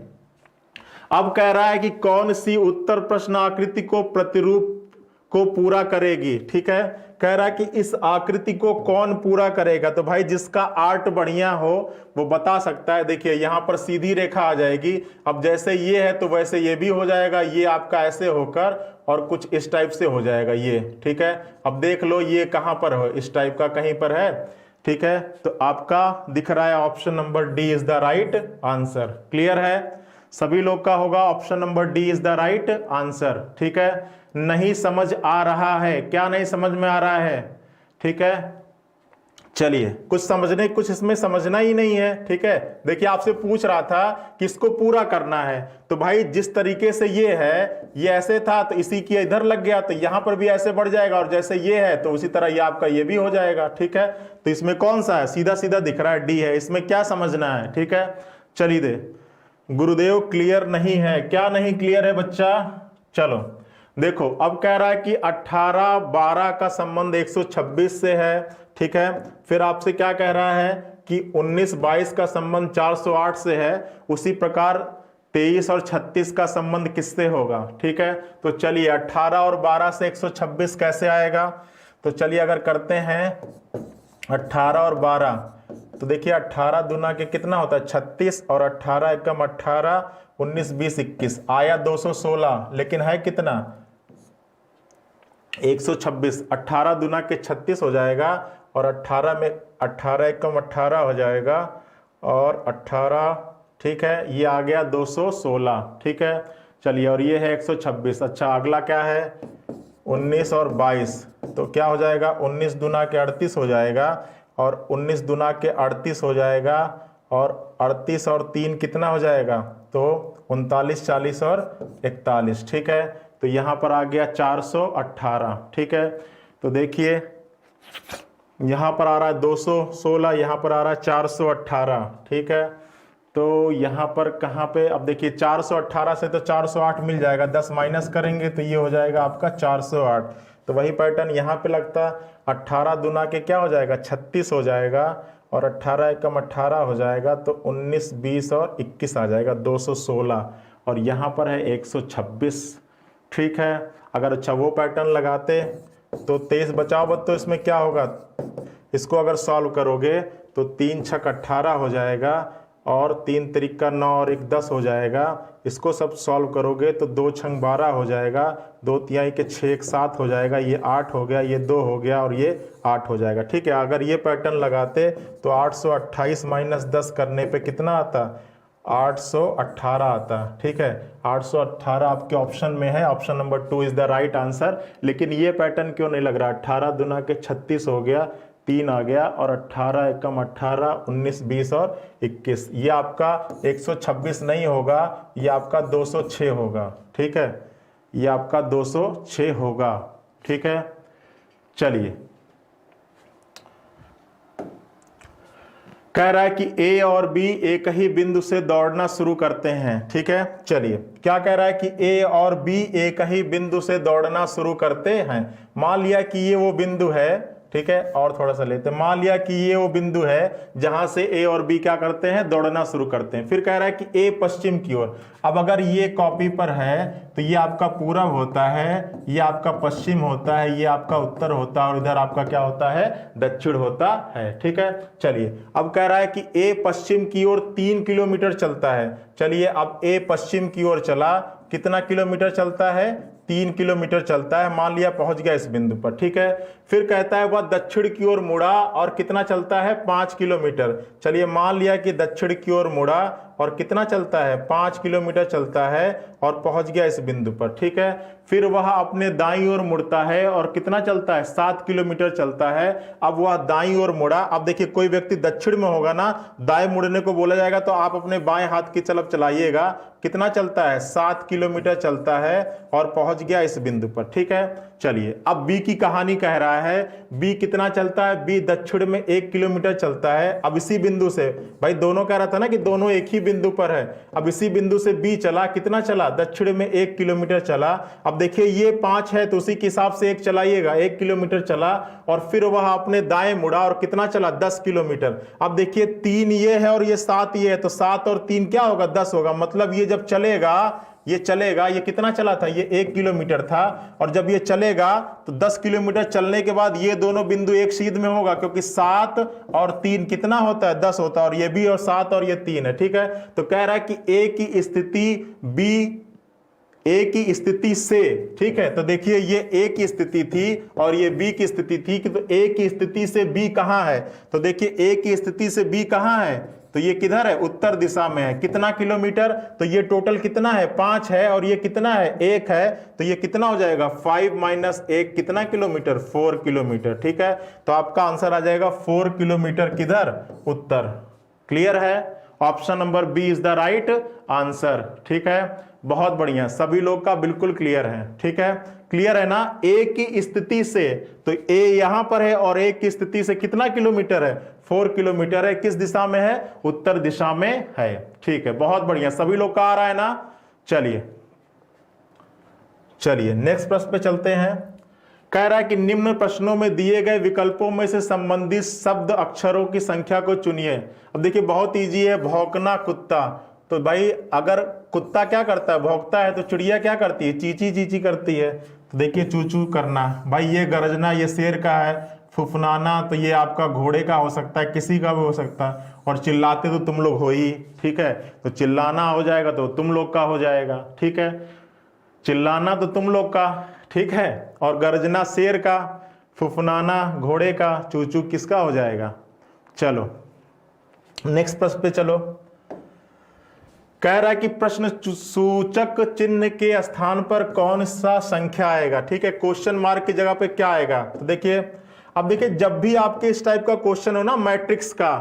अब कह रहा है कि कौन सी उत्तर प्रश्न आकृति को प्रतिरूप को पूरा करेगी, ठीक है। कह रहा है कि इस आकृति को कौन पूरा करेगा, तो भाई जिसका आर्ट बढ़िया हो वो बता सकता है। देखिए यहां पर सीधी रेखा आ जाएगी। अब जैसे ये है तो वैसे ये भी हो जाएगा, ये आपका ऐसे होकर और कुछ इस टाइप से हो जाएगा ये, ठीक है। अब देख लो ये कहां पर हो, इस टाइप का कहीं पर है, ठीक है। तो आपका दिख रहा है option number D is the right answer. Clear है, सभी लोग का होगा option number D is the right answer, ठीक है। नहीं समझ आ रहा है, क्या नहीं समझ में आ रहा है, ठीक है। चलिए कुछ समझने, कुछ इसमें समझना ही नहीं है, ठीक है। देखिए आपसे पूछ रहा था कि इसको पूरा करना है, तो भाई जिस तरीके से ये है, ये ऐसे था तो इसी की इधर लग गया, तो यहां पर भी ऐसे बढ़ जाएगा, और जैसे ये है तो उसी तरह ये आपका ये भी हो जाएगा, ठीक है। तो इसमें कौन सा है, सीधा सीधा दिख रहा है डी है, इसमें क्या समझना है, ठीक है। चलिए दे गुरुदेव क्लियर नहीं है, क्या नहीं क्लियर है बच्चा? चलो देखो अब कह रहा है कि 18-12 का संबंध 126 से है, ठीक है। फिर आपसे क्या कह रहा है कि 19-22 का संबंध 408 से है। उसी प्रकार 23 और 36 का संबंध किससे होगा, ठीक है। तो चलिए 18 और 12 से 126 कैसे आएगा, तो चलिए अगर करते हैं 18 और 12, तो देखिए 18 दूना के कितना होता है 36, और 18 एकम 18, 19 20 21 आया 216, लेकिन है कितना 126। 18 दूना के 36 हो जाएगा, और 18 में 18 एकम 18 हो जाएगा, और 18, ठीक है, ये आ गया 216, ठीक है। चलिए और ये है 126। अच्छा अगला क्या है 19 और 22, तो क्या हो जाएगा 19 दूना के 38 हो जाएगा, और 19 दूना के 38 हो जाएगा, और 38 और 3 कितना हो जाएगा, तो 39 40 और 41, ठीक है। तो यहाँ पर आ गया 418, ठीक है। तो देखिए यहाँ पर आ रहा है 216, यहाँ पर आ रहा है 418, ठीक है। तो यहाँ पर कहाँ पे, अब देखिए 418 से तो 408 मिल जाएगा, 10 माइनस करेंगे तो ये हो जाएगा आपका 408। तो वही पैटर्न यहाँ पे लगता है, 18 दूना के क्या हो जाएगा 36 हो जाएगा, और 18 एकम 18 हो जाएगा, तो 19 20 और 21 आ जाएगा 216, और यहाँ पर है 126, ठीक है। अगर अच्छा वो पैटर्न लगाते तो 23 बचाओ, तो इसमें क्या होगा, इसको अगर सॉल्व करोगे तो 3 छक 18 हो जाएगा, और 3 तिरिका 9 और 1 10 हो जाएगा। इसको सब सॉल्व करोगे तो 2 छंग 12 हो जाएगा, 2 तिहाई के 6 1 7 हो जाएगा, ये 8 हो गया, ये 2 हो गया, और ये 8 हो जाएगा, ठीक है। अगर ये पैटर्न लगाते तो 828 माइनस 10 करने पे कितना आता, 818 आता, ठीक है। 818 आपके ऑप्शन में है, option number 2 is the right answer. लेकिन ये पैटर्न क्यों नहीं लग रहा, 18 दूना के 36 हो गया, 3 आ गया, और 18 एकम 18, 19 20 और 21, ये आपका 126 नहीं होगा, ये आपका 206 होगा। ठीक है, ये आपका 206 होगा। ठीक है, चलिए कह रहा है कि ए और बी एक ही बिंदु से दौड़ना शुरू करते हैं। ठीक है, चलिए क्या कह रहा है कि ए और बी एक ही बिंदु से दौड़ना शुरू करते हैं। मान लिया कि ये वो बिंदु है। ठीक है, और थोड़ा सा लेते हैं, मान लिया कि ये वो बिंदु है जहां से ए और बी क्या करते हैं, दौड़ना शुरू करते हैं। फिर कह रहा है कि ए पश्चिम की ओर। अब अगर ये कॉपी पर है तो ये आपका पूरब होता है, ये आपका पश्चिम होता है, ये आपका उत्तर होता है, और इधर आपका क्या होता है, दक्षिण होता है। ठीक है, चलिए अब कह रहा है कि ए पश्चिम की ओर 3 किलोमीटर चलता है। चलिए अब ए पश्चिम की ओर चला, कितना किलोमीटर चलता है, 3 किलोमीटर चलता है। मान लिया पहुंच गया इस बिंदु पर। ठीक है, फिर कहता है वह दक्षिण की ओर मुड़ा और कितना चलता है, 5 किलोमीटर। चलिए मान लिया कि दक्षिण की ओर मुड़ा और कितना चलता है, 5 किलोमीटर चलता है, और पहुंच गया इस बिंदु पर। ठीक है, फिर वह अपने दाईं ओर मुड़ता है और कितना चलता है, 7 किलोमीटर चलता है। अब वह दाईं ओर मुड़ा। अब देखिए कोई व्यक्ति दक्षिण में होगा ना, दाएं मुड़ने को बोला जाएगा तो आप अपने बाएं हाथ की तरफ चलाइएगा। कितना चलता है, 7 किलोमीटर चलता है, और पहुंच गया इस बिंदु पर। ठीक है, चलिए अब बी की कहानी कह रहा है, बी कितना चलता है, बी दक्षिण में 1 किलोमीटर चलता है। अब इसी बिंदु से, भाई दोनों कह रहा था ना कि दोनों एक ही बिंदु पर है, अब इसी बिंदु से बी चला, कितना चला, दक्षिण में 1 किलोमीटर चला। अब देखिए ये 5 है तो उसी के हिसाब से 1 चलाइएगा, 1 किलोमीटर चला, और फिर वह अपने दाएं मुड़ा और कितना चला, 10 किलोमीटर। अब देखिए 3 ये है और ये 7 ये है, तो 7 और 3 क्या होगा, 10 होगा। मतलब ये जब चलेगा, ये चलेगा, ये कितना चला था, ये 1 किलोमीटर था, और जब ये चलेगा तो 10 किलोमीटर चलने के बाद ये दोनों बिंदु एक सीध में होगा, क्योंकि 7 और 3 कितना होता है, 10 होता है, और ये भी, और 7 और ये 3 है। ठीक है, तो कह रहा है कि ए की स्थिति बी, ए की स्थिति से, ठीक है, तो देखिए ये ए की स्थिति थी और ये बी की स्थिति थी, कि तो ए की स्थिति से बी कहां है, तो देखिए ए की स्थिति से बी कहां है, तो ये किधर है, उत्तर दिशा में है। कितना किलोमीटर, तो ये टोटल कितना है, 5 है, और ये कितना है, 1 है, तो ये कितना हो जाएगा, 5 माइनस 1 कितना किलोमीटर, 4 किलोमीटर। ठीक है, तो आपका आंसर आ जाएगा 4 किलोमीटर, किधर, उत्तर। क्लियर है, option number B is the right answer. ठीक है, बहुत बढ़िया, सभी लोग का बिल्कुल क्लियर है। ठीक है, क्लियर है ना। ए की स्थिति से, तो ए यहां पर है, और ए की स्थिति से कितना किलोमीटर है, 4 किलोमीटर है। किस दिशा में है, उत्तर दिशा में है। ठीक है, बहुत बढ़िया, सभी लोग का आ रहा है ना। चलिए चलिए नेक्स्ट प्रश्न पे चलते हैं। कह रहा है कि निम्न प्रश्नों में दिए गए विकल्पों में से संबंधित शब्द अक्षरों की संख्या को चुनिए। अब देखिए बहुत इजी है, भौंकना कुत्ता, तो भाई अगर कुत्ता क्या करता है, भौंकता है, तो चिड़िया क्या करती है, चींची चींची करती है, तो देखिए चू चू करना। भाई ये गरजना ये शेर का है, फुफनाना तो ये आपका घोड़े का हो सकता है, किसी का भी हो सकता है, और चिल्लाते तो तुम लोग हो ही। ठीक है, तो चिल्लाना हो जाएगा तो तुम लोग का हो जाएगा। ठीक है, चिल्लाना तो तुम लोग का, ठीक है, और गर्जना शेर का, फुफनाना घोड़े का, चूचू किसका हो जाएगा। चलो नेक्स्ट प्रश्न पे चलो। कह रहा है कि प्रश्न सूचक चिन्ह के स्थान पर कौन सा संख्या आएगा। ठीक है, क्वेश्चन मार्क की जगह पे क्या आएगा, तो देखिए अब देखिए जब भी आपके इस टाइप का क्वेश्चन हो ना, मैट्रिक्स का,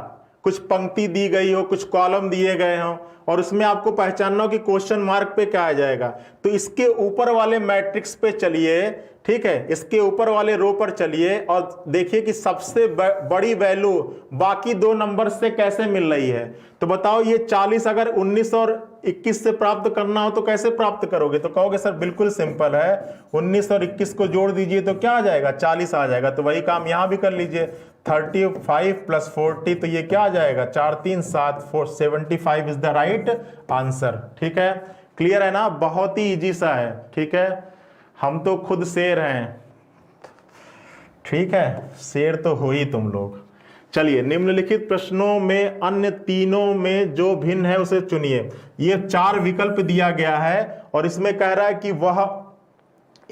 कुछ पंक्ति दी गई हो, कुछ कॉलम दिए गए हों, और उसमें आपको पहचानना हो कि क्वेश्चन मार्क पे क्या आ जाएगा, तो इसके ऊपर वाले मैट्रिक्स पे चलिए। ठीक है, इसके ऊपर वाले रो पर चलिए और देखिए कि सबसे बड़ी वैल्यू बाकी दो नंबर से कैसे मिल रही है। तो बताओ ये 40 अगर 19 और 21 से प्राप्त करना हो तो कैसे प्राप्त करोगे, तो कहोगे सर बिल्कुल सिंपल है, 19 और 21 को जोड़ दीजिए तो क्या आ जाएगा, 40 आ जाएगा। तो वही काम यहां भी कर लीजिए, 35 प्लस 40, तो ये क्या आ जाएगा, 4 3 7 4 75 इज द राइट आंसर। ठीक है, क्लियर है ना, बहुत ही इजी सा है। ठीक है, हम तो खुद शेर हैं। ठीक है, शेर तो हो ही तुम लोग। चलिए निम्नलिखित प्रश्नों में अन्य तीनों में जो भिन्न है उसे चुनिए। ये 4 विकल्प दिया गया है और इसमें कह रहा है कि वह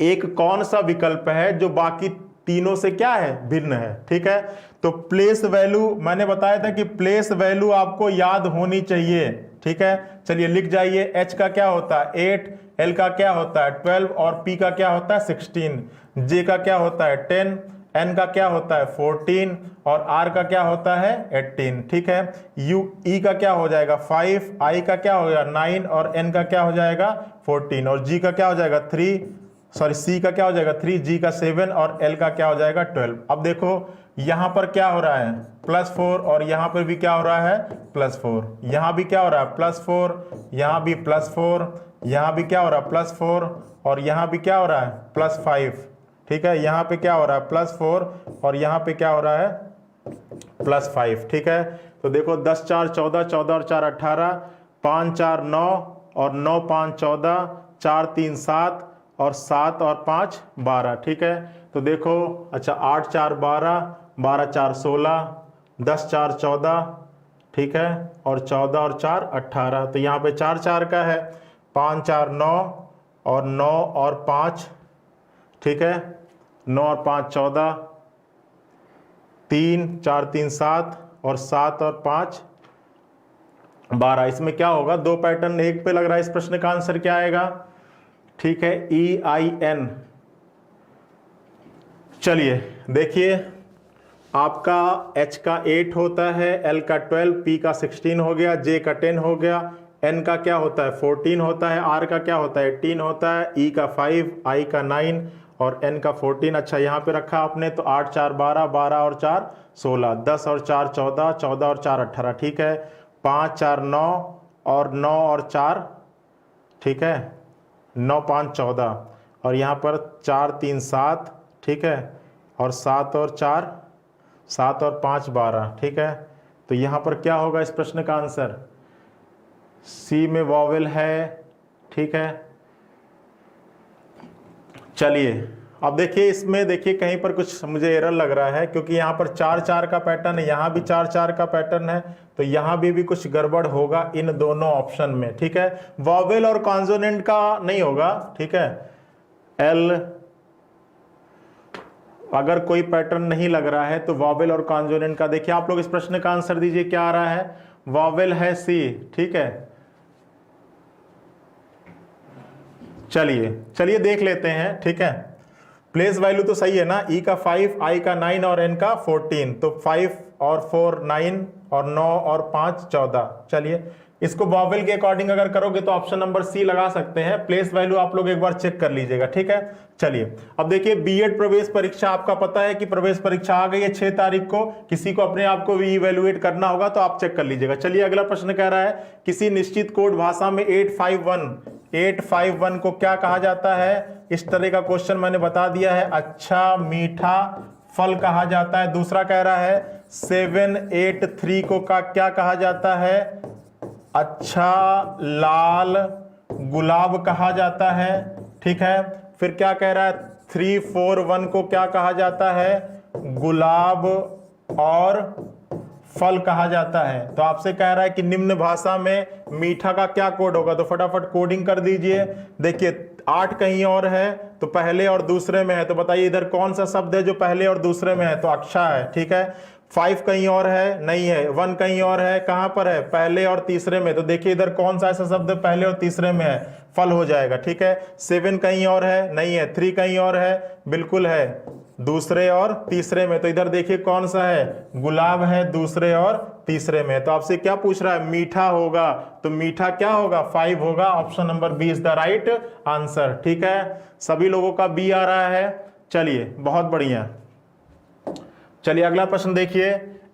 एक कौन सा विकल्प है जो बाकी तीनों से क्या है, भिन्न है। ठीक है, तो प्लेस वैल्यू, मैंने बताया था कि प्लेस वैल्यू आपको याद होनी चाहिए। ठीक है, चलिए लिख जाइए, H का क्या होता है 8, L का क्या होता है 12, और P का क्या होता है 16, J का क्या होता है 10, n का क्या होता है 14 और r का क्या होता है 18, ठीक है। e का क्या हो जाएगा 5, i का क्या हो जाएगा 9 और n का क्या हो जाएगा 14 और g का क्या हो जाएगा 3, सॉरी c का क्या हो जाएगा 3, g का 7 और l का क्या हो जाएगा 12। अब देखो यहां पर क्या हो रहा है +4 और यहां पर भी क्या हो रहा है +4, यहां भी क्या हो रहा है +4, यहां भी +4, यहां भी क्या हो रहा है +4 और यहां भी क्या हो रहा है +5, ठीक है। यहां पे क्या हो रहा है +4 और यहां पे क्या हो रहा है +5, ठीक है। तो देखो 10 4 14, 14 और 4 18, 5 4 9 और 9 5 14, 4 3 7 और 7 और 5 12, ठीक है। तो देखो अच्छा 8 4 12, 12 4 16, 10 4 14, ठीक है, और 14 और 4 18। तो यहाँ पे 4 4 का है, 5 4 9 और 9 और 5, ठीक है, 9 और 5 14, 3 4 3 7 और 7 और 5 12। इसमें क्या होगा दो पैटर्न एक पे लग रहा है, इस प्रश्न का आंसर क्या आएगा, ठीक है EIN। चलिए देखिए आपका H का 8 होता है, L का 12, P का 16 हो गया, J का 10 हो गया, N का क्या होता है 14 होता है, R का क्या होता है 18 होता है, E का 5, I का 9 और N का 14। अच्छा यहाँ पे रखा आपने तो 8 4 12, 12 और 4 16, 10 और 4 14, 14 और 4 18, ठीक है। 5 4 9 और 9 और 4, ठीक है, 9 5 14 और यहाँ पर 4 3 7, ठीक है, और 7 और 4 7 और 5 12, ठीक है। तो यहाँ पर क्या होगा इस प्रश्न का आंसर, सी में वॉवेल है, ठीक है। चलिए अब देखिए इसमें देखिए कहीं पर कुछ मुझे एरर लग रहा है क्योंकि यहाँ पर 4 4 का पैटर्न है, यहाँ भी 4 4 का पैटर्न है, तो यहाँ भी कुछ गड़बड़ होगा इन दोनों ऑप्शन में, ठीक है। वॉवेल और कॉन्सोनेंट का नहीं होगा, ठीक है। एल अगर कोई पैटर्न नहीं लग रहा है तो वॉवेल और कॉन्सोनेंट का देखिए आप लोग इस प्रश्न का आंसर दीजिए क्या आ रहा है, वॉवेल है सी, ठीक है। चलिए देख लेते हैं, ठीक है। प्लेस वैल्यू तो सही है ना, ई का 5, आई का 9 और एन का 14, तो 5 और 4 9 और 9 और 5 14। चलिए इसको वॉवेल के अकॉर्डिंग अगर करोगे तो ऑप्शन नंबर सी लगा सकते हैं। प्लेस वैल्यू आप लोग एक बार चेक कर लीजिएगा, ठीक है। चलिए अब देखिए बीएड प्रवेश परीक्षा, आपका पता है कि प्रवेश परीक्षा आ गई है 6 तारीख को, किसी को अपने आप को भी इवेलुएट करना होगा तो आप चेक कर लीजिएगा। चलिए अगला प्रश्न कह रहा है किसी निश्चित कोड भाषा में 851 को क्या कहा जाता है, इस तरह का क्वेश्चन मैंने बता दिया है। अच्छा मीठा फल कहा जाता है। दूसरा कह रहा है 783 को क्या कहा जाता है, अच्छा लाल गुलाब कहा जाता है, ठीक है। फिर क्या कह रहा है 341 को क्या कहा जाता है, गुलाब और फल कहा जाता है। तो आपसे कह रहा है कि निम्न भाषा में मीठा का क्या कोड होगा, तो फटाफट कोडिंग कर दीजिए। देखिए 8 कहीं और है तो पहले और दूसरे में है, तो बताइए इधर कौन सा शब्द है जो पहले और दूसरे में है, तो अक्षा है, ठीक है। 5 कहीं और है, नहीं है। 1 कहीं और है, कहां पर है, पहले और तीसरे में, तो देखिए इधर कौन सा ऐसा शब्द पहले और तीसरे में है, फल हो जाएगा, ठीक है। 7 कहीं और है, नहीं है। 3 कहीं और है, बिल्कुल है, दूसरे और तीसरे में, तो इधर देखिए कौन सा है, गुलाब है दूसरे और तीसरे में। तो आपसे क्या पूछ रहा है, मीठा होगा, तो मीठा क्या होगा 5 होगा। Option number B is the right answer, ठीक है। सभी लोगों का बी आ रहा है, चलिए बहुत बढ़िया। चलिए अगला प्रश्न देखिए,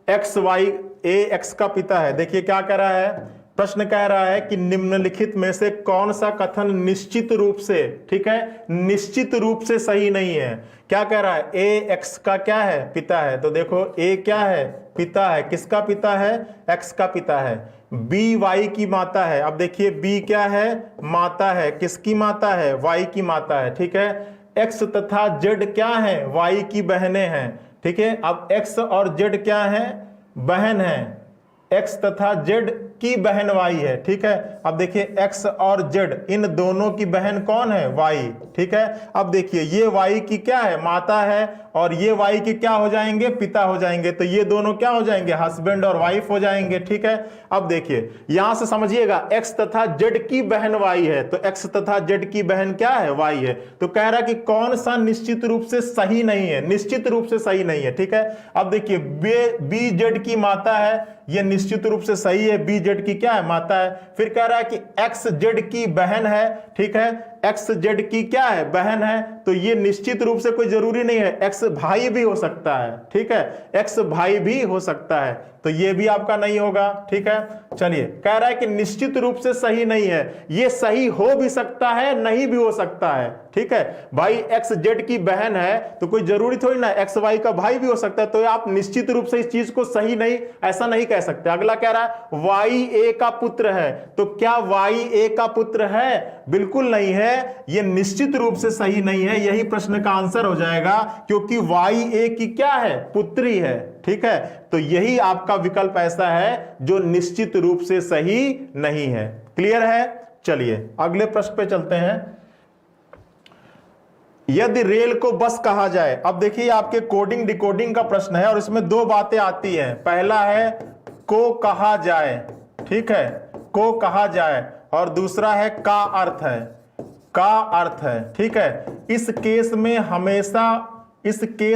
एक्स वाई ए एक्स का पिता है। देखिए क्या कह रहा है, प्रश्न कह रहा है कि निम्नलिखित में से कौन सा कथन निश्चित रूप से, ठीक है, निश्चित रूप से सही नहीं है। क्या कह रहा है, ए एक्स का क्या है, पिता है। तो देखो ए क्या है, पिता है, किसका पिता है, एक्स का पिता है। बी वाई की माता है। अब देखिए बी क्या है, माता है, किसकी माता है, वाई की माता है, ठीक है। एक्स तथा जेड क्या है, वाई की बहनें हैं, ठीक है। अब एक्स और जेड क्या है, बहन है, एक्स तथा जेड की बहन वाई है, ठीक है। अब देखिए एक्स और जेड इन दोनों की बहन कौन है, वाई, ठीक है। अब देखिए ये वाई की क्या है, माता है, और ये वाई के क्या हो जाएंगे, पिता हो जाएंगे। तो ये दोनों क्या हो जाएंगे, हस्बैंड और वाइफ हो जाएंगे। ठीक है, अब देखिए यहां से समझिएगा एक्स तथा जेड की बहन वाई है, तो एक्स तथा जेड की बहन क्या है, वाई है। तो कह रहा है कि कौन सा निश्चित रूप से सही नहीं है, निश्चित रूप से सही नहीं है। ठीक है, अब देखिए बी जेड की माता है, ये निश्चित रूप से सही है, बी जेड की क्या है, माता है। फिर कह रहा है कि एक्स जेड की बहन है। ठीक है, एक्स जेड की क्या है, बहन है, तो ये निश्चित रूप से कोई जरूरी नहीं है, एक्स भाई भी हो सकता है। ठीक है, एक्स भाई भी हो सकता है, तो ये भी आपका नहीं होगा। ठीक है, चलिए कह रहा है कि निश्चित रूप से सही नहीं है, ये सही हो भी सकता है, नहीं भी हो सकता है। ठीक है, भाई एक्स जेड की बहन है तो कोई जरूरी थोड़ी ना एक्स वाई का भाई भी हो सकता है, तो आप निश्चित रूप से इस चीज को सही नहीं ऐसा नहीं कह सकते। अगला कह रहा है वाई ए का पुत्र है, तो क्या वाई ए का पुत्र है, बिल्कुल नहीं है, ये निश्चित रूप से सही नहीं है, यही प्रश्न का आंसर हो जाएगा, क्योंकि वाई ए की क्या है, पुत्री है। ठीक है, तो यही आपका विकल्प ऐसा है जो निश्चित रूप से सही नहीं है। क्लियर है, चलिए अगले प्रश्न पे चलते हैं। यदि रेल को बस कहा जाए, अब देखिए आपके कोडिंग डिकोडिंग का प्रश्न है और इसमें दो बातें आती हैं। पहला है को कहा जाए, ठीक है, को कहा जाए, और दूसरा है का अर्थ है, का अर्थ है। ठीक है, इस केस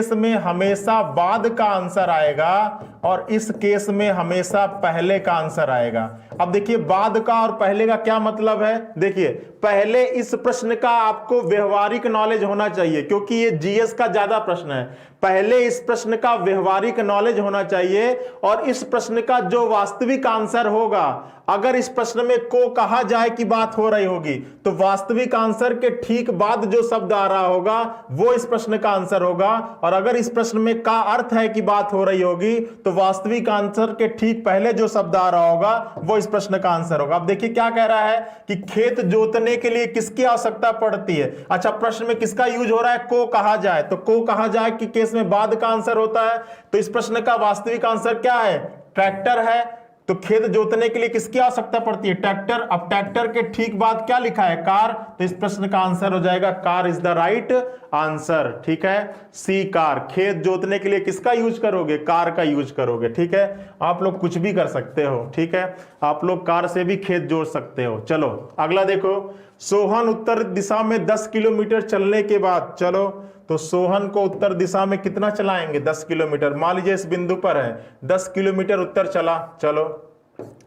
में हमेशा बाद का आंसर आएगा और इस केस में हमेशा पहले का आंसर आएगा। अब देखिए बाद का और पहले का क्या मतलब है, देखिए पहले इस प्रश्न का आपको व्यवहारिक नॉलेज होना चाहिए, क्योंकि ये जीएस का ज्यादा प्रश्न है। पहले इस प्रश्न का व्यवहारिक नॉलेज होना चाहिए और इस प्रश्न का जो वास्तविक आंसर होगा, अगर इस प्रश्न में को कहा जाए की बात हो रही होगी तो वास्तविक आंसर के ठीक बाद जो शब्द आ रहा होगा वो इस प्रश्न का आंसर होगा, और अगर इस प्रश्न में का अर्थ है की बात हो रही होगी तो वास्तविक आंसर के ठीक पहले जो शब्द आ रहा होगा वो इस प्रश्न का आंसर होगा। अब देखिए क्या कह रहा है कि खेत जोतने के लिए किसकी आवश्यकता पड़ती है। अच्छा, प्रश्न में किसका यूज हो रहा है, को कहा जाए, तो को कहा जाए कि केस में बाद का आंसर होता है, तो इस प्रश्न का वास्तविक आंसर क्या है, ट्रैक्टर है। तो खेत जोतने के लिए किसकी आवश्यकता पड़ती है, ट्रैक्टर। अब ट्रैक्टर के ठीक बाद क्या लिखा है, कार, तो इस प्रश्न का आंसर हो जाएगा car is the right answer. ठीक है, सी कार। खेत जोतने के लिए किसका यूज करोगे, कार का यूज करोगे। ठीक है, आप लोग कुछ भी कर सकते हो। ठीक है, आप लोग कार से भी खेत जोत सकते हो। चलो अगला देखो, सोहन उत्तर दिशा में 10 किलोमीटर चलने के बाद, चलो तो सोहन को उत्तर दिशा में कितना चलाएंगे, 10 किलोमीटर। मान लीजिए इस बिंदु पर है, 10 किलोमीटर उत्तर चला, चलो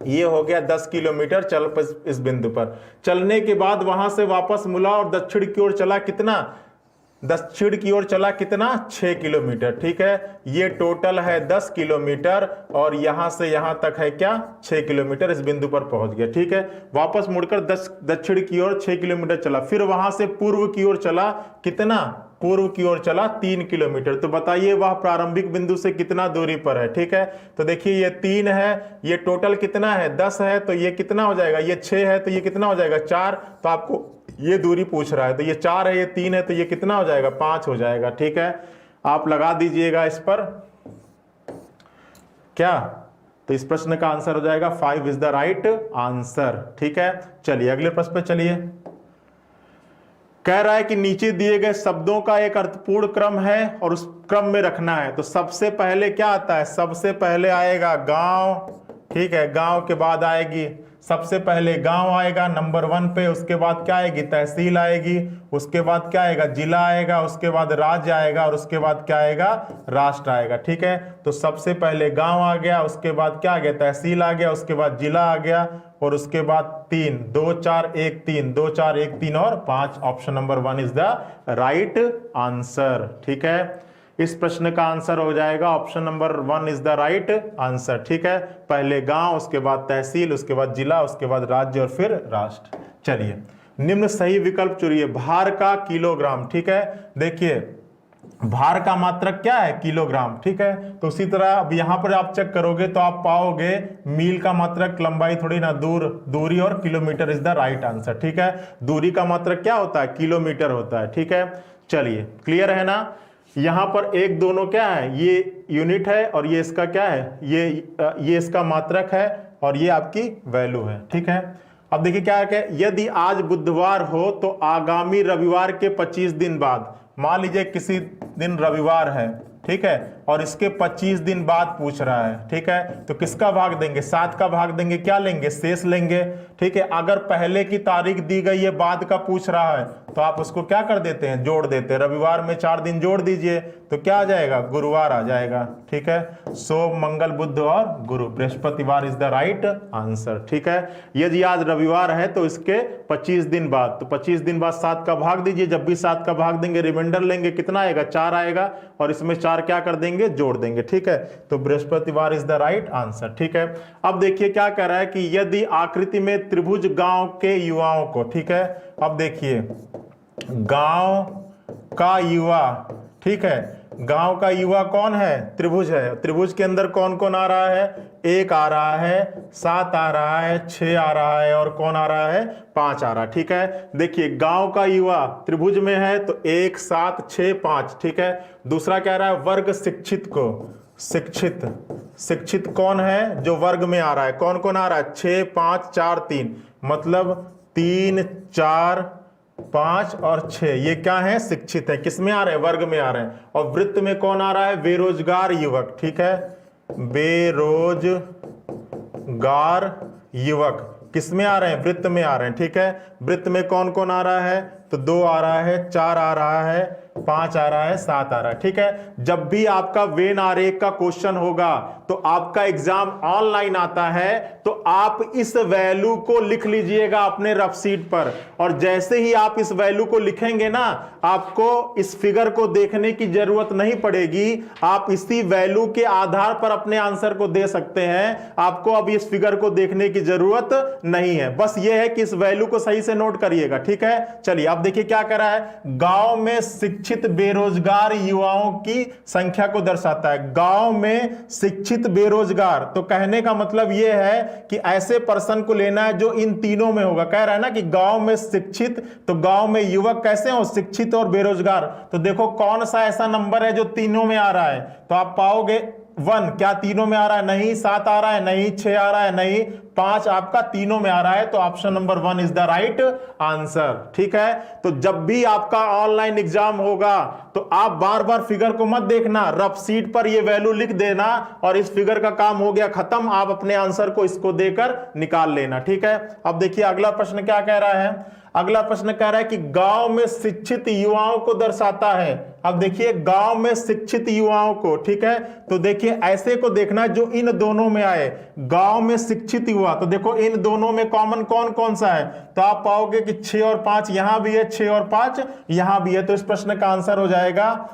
ये हो गया 10 किलोमीटर चल इस बिंदु पर। चलने के बाद वहां से वापस मुड़ा और दक्षिण की ओर चला, कितना, दक्षिण की ओर चला कितना, 6 किलोमीटर। ठीक है, ये टोटल है 10 किलोमीटर और यहां से यहां तक है क्या, 6 किलोमीटर, इस बिंदु पर पहुंच गया। ठीक है, वापस मुड़कर दक्षिण की ओर 6 किलोमीटर चला, फिर वहां से पूर्व की ओर चला, कितना, पूर्व की ओर चला 3 किलोमीटर। तो बताइए वह प्रारंभिक बिंदु से कितना दूरी पर है। ठीक है, तो देखिए ये 3 है, ये टोटल कितना है, 10 है, तो ये कितना हो जाएगा, ये 6 है, तो ये कितना हो जाएगा, 4। तो आपको ये दूरी पूछ रहा है, तो ये 4 है, ये 3 है, तो ये कितना हो जाएगा, 5 हो जाएगा। ठीक है, आप लगा दीजिएगा इस पर क्या, तो इस प्रश्न का आंसर हो जाएगा 5 इज द राइट आंसर। ठीक है, चलिए अगले प्रश्न पे चलिए। कह रहा है कि नीचे दिए गए शब्दों का एक अर्थपूर्ण क्रम है और उस क्रम में रखना है। तो सबसे पहले क्या आता है, सबसे पहले आएगा गांव। ठीक है, गांव के बाद आएगी, सबसे पहले गांव आएगा नंबर 1 पे, उसके बाद क्या आएगी, तहसील आएगी, उसके बाद क्या आएगा, जिला आएगा, उसके बाद राज्य आएगा और उसके बाद क्या आएगा, राष्ट्र आएगा। ठीक है, तो सबसे पहले गांव आ गया, उसके बाद क्या आ गया, तहसील आ गया, उसके बाद जिला आ गया और उसके बाद 3, 2 4 1 3, 2 4 1 3 और 5। Option number 1 is the right answer. ठीक है, इस प्रश्न का आंसर हो जाएगा option number 1 is the right answer. ठीक है, पहले गांव, उसके बाद तहसील, उसके बाद जिला, उसके बाद राज्य और फिर राष्ट्र। चलिए निम्न सही विकल्प चुनिए। भार का किलोग्राम। ठीक है, देखिए भार का मात्रक क्या है, किलोग्राम। ठीक है, तो उसी तरह अब यहां पर आप चेक करोगे तो आप पाओगे मील का मात्रक लंबाई थोड़ी ना, दूरी, और kilometre is the right answer. ठीक है, दूरी का मात्रक क्या होता है, किलोमीटर होता है। ठीक है, चलिए क्लियर है ना। यहां पर एक दोनों क्या है, ये यूनिट है और ये इसका क्या है, ये इसका मात्रक है और ये आपकी वैल्यू है। ठीक है, अब देखिए क्या है, यदि आज बुधवार हो तो आगामी रविवार के 25 दिन बाद, मान लीजिए किसी दिन रविवार है, ठीक है, और इसके 25 दिन बाद पूछ रहा है, ठीक है, तो किसका भाग देंगे? 7 का भाग देंगे, क्या लेंगे? शेष लेंगे, ठीक है। अगर पहले की तारीख दी गई है, बाद का पूछ रहा है, तो आप उसको क्या कर देते हैं? जोड़ देते हैं। रविवार में 4 दिन जोड़ दीजिए तो क्या आ जाएगा? गुरुवार आ जाएगा, ठीक है। सोम, मंगल, बुध और गुरु, बृहस्पतिवार इज द राइट आंसर, ठीक है। यदि आज रविवार है तो इसके 25 दिन बाद, तो 25 दिन बाद 7 का भाग दीजिए। जब भी 7 का भाग देंगे, रिमाइंडर लेंगे, कितना आएगा? 4 आएगा, और इसमें 4 क्या कर देंगे? जोड़ देंगे, ठीक है। तो बृहस्पतिवार इज द राइट आंसर, ठीक है। अब देखिए क्या कह रहा है कि यदि आकृति में त्रिभुज गांव के युवाओं को, ठीक है, अब देखिए गांव का युवा, ठीक है, गांव का युवा कौन है? त्रिभुज है। त्रिभुज के अंदर कौन कौन आ रहा है? 1 आ रहा है, 7 आ रहा है, 6 आ रहा है, और कौन आ रहा है? 5 आ रहा है, ठीक है। देखिए गांव का युवा त्रिभुज में है तो 1, 7, 6, 5, ठीक है। दूसरा कह रहा है वर्ग शिक्षित को, शिक्षित, शिक्षित कौन है? जो वर्ग में आ रहा है। कौन कौन आ रहा है? 6, 5, 4, 3, मतलब 3, 4, 5 और 6, ये क्या है? शिक्षित है। किस में आ रहे हैं? वर्ग में आ रहे हैं। और वृत्त में कौन आ रहा है? बेरोजगार युवक, ठीक है, बेरोजगार युवक किस में आ रहे हैं? वृत्त में आ रहे हैं, ठीक है। वृत्त में कौन कौन आ रहा है? तो 2 आ रहा है, 4 आ रहा है, 5 आ रहा है, 7 आ रहा है, ठीक है। जब भी आपका वेन आरेख का क्वेश्चन होगा तो आपका एग्जाम ऑनलाइन आता है, तो आप इस वैल्यू को लिख लीजिएगा अपने रफ शीट पर, और जैसे ही आप इस वैल्यू को लिखेंगे ना, आपको इस फिगर को देखने की जरूरत नहीं पड़ेगी। आप इसी वैल्यू के आधार पर अपने आंसर को दे सकते हैं। आपको अब इस फिगर को देखने की जरूरत नहीं है। बस यह है कि इस वैल्यू को सही से नोट करिएगा, ठीक है। चलिए अब देखिए क्या कर रहा है। गांव में शिक्षित बेरोजगार युवाओं की संख्या को दर्शाता है। गांव में शिक्षित बेरोजगार, तो कहने का मतलब यह है कि ऐसे पर्सन को लेना है जो इन तीनों में होगा। कह रहा है ना कि गांव में शिक्षित, तो गांव में युवक कैसे हो? शिक्षित और बेरोजगार। तो देखो कौन सा ऐसा नंबर है जो तीनों में आ रहा है, तो आप पाओगे 1, क्या तीनों में आ रहा है? नहीं। 7 आ रहा है? नहीं। 6 आ रहा है? नहीं। 5 आपका तीनों में आ रहा है, तो option number 1 is the right answer, ठीक है। तो जब भी आपका ऑनलाइन एग्जाम होगा तो आप बार बार फिगर को मत देखना, रफ शीट पर ये वैल्यू लिख देना, और इस फिगर का काम हो गया खत्म। आप अपने आंसर को इसको देकर निकाल लेना, ठीक है। अब देखिए अगला प्रश्न क्या कह रहा है। अगला प्रश्न कह रहा है कि गांव में शिक्षित युवाओं को दर्शाता है। अब देखिए गांव में शिक्षित युवाओं को, ठीक है, तो देखिए ऐसे को देखना जो इन दोनों में आए। गांव में शिक्षित युवा, तो देखो इन दोनों में कॉमन कौन कौन सा है, तो आप पाओगे कि 6 और 5 यहां भी है, 6 और 5 यहां भी है। तो इस प्रश्न का आंसर हो जाएगा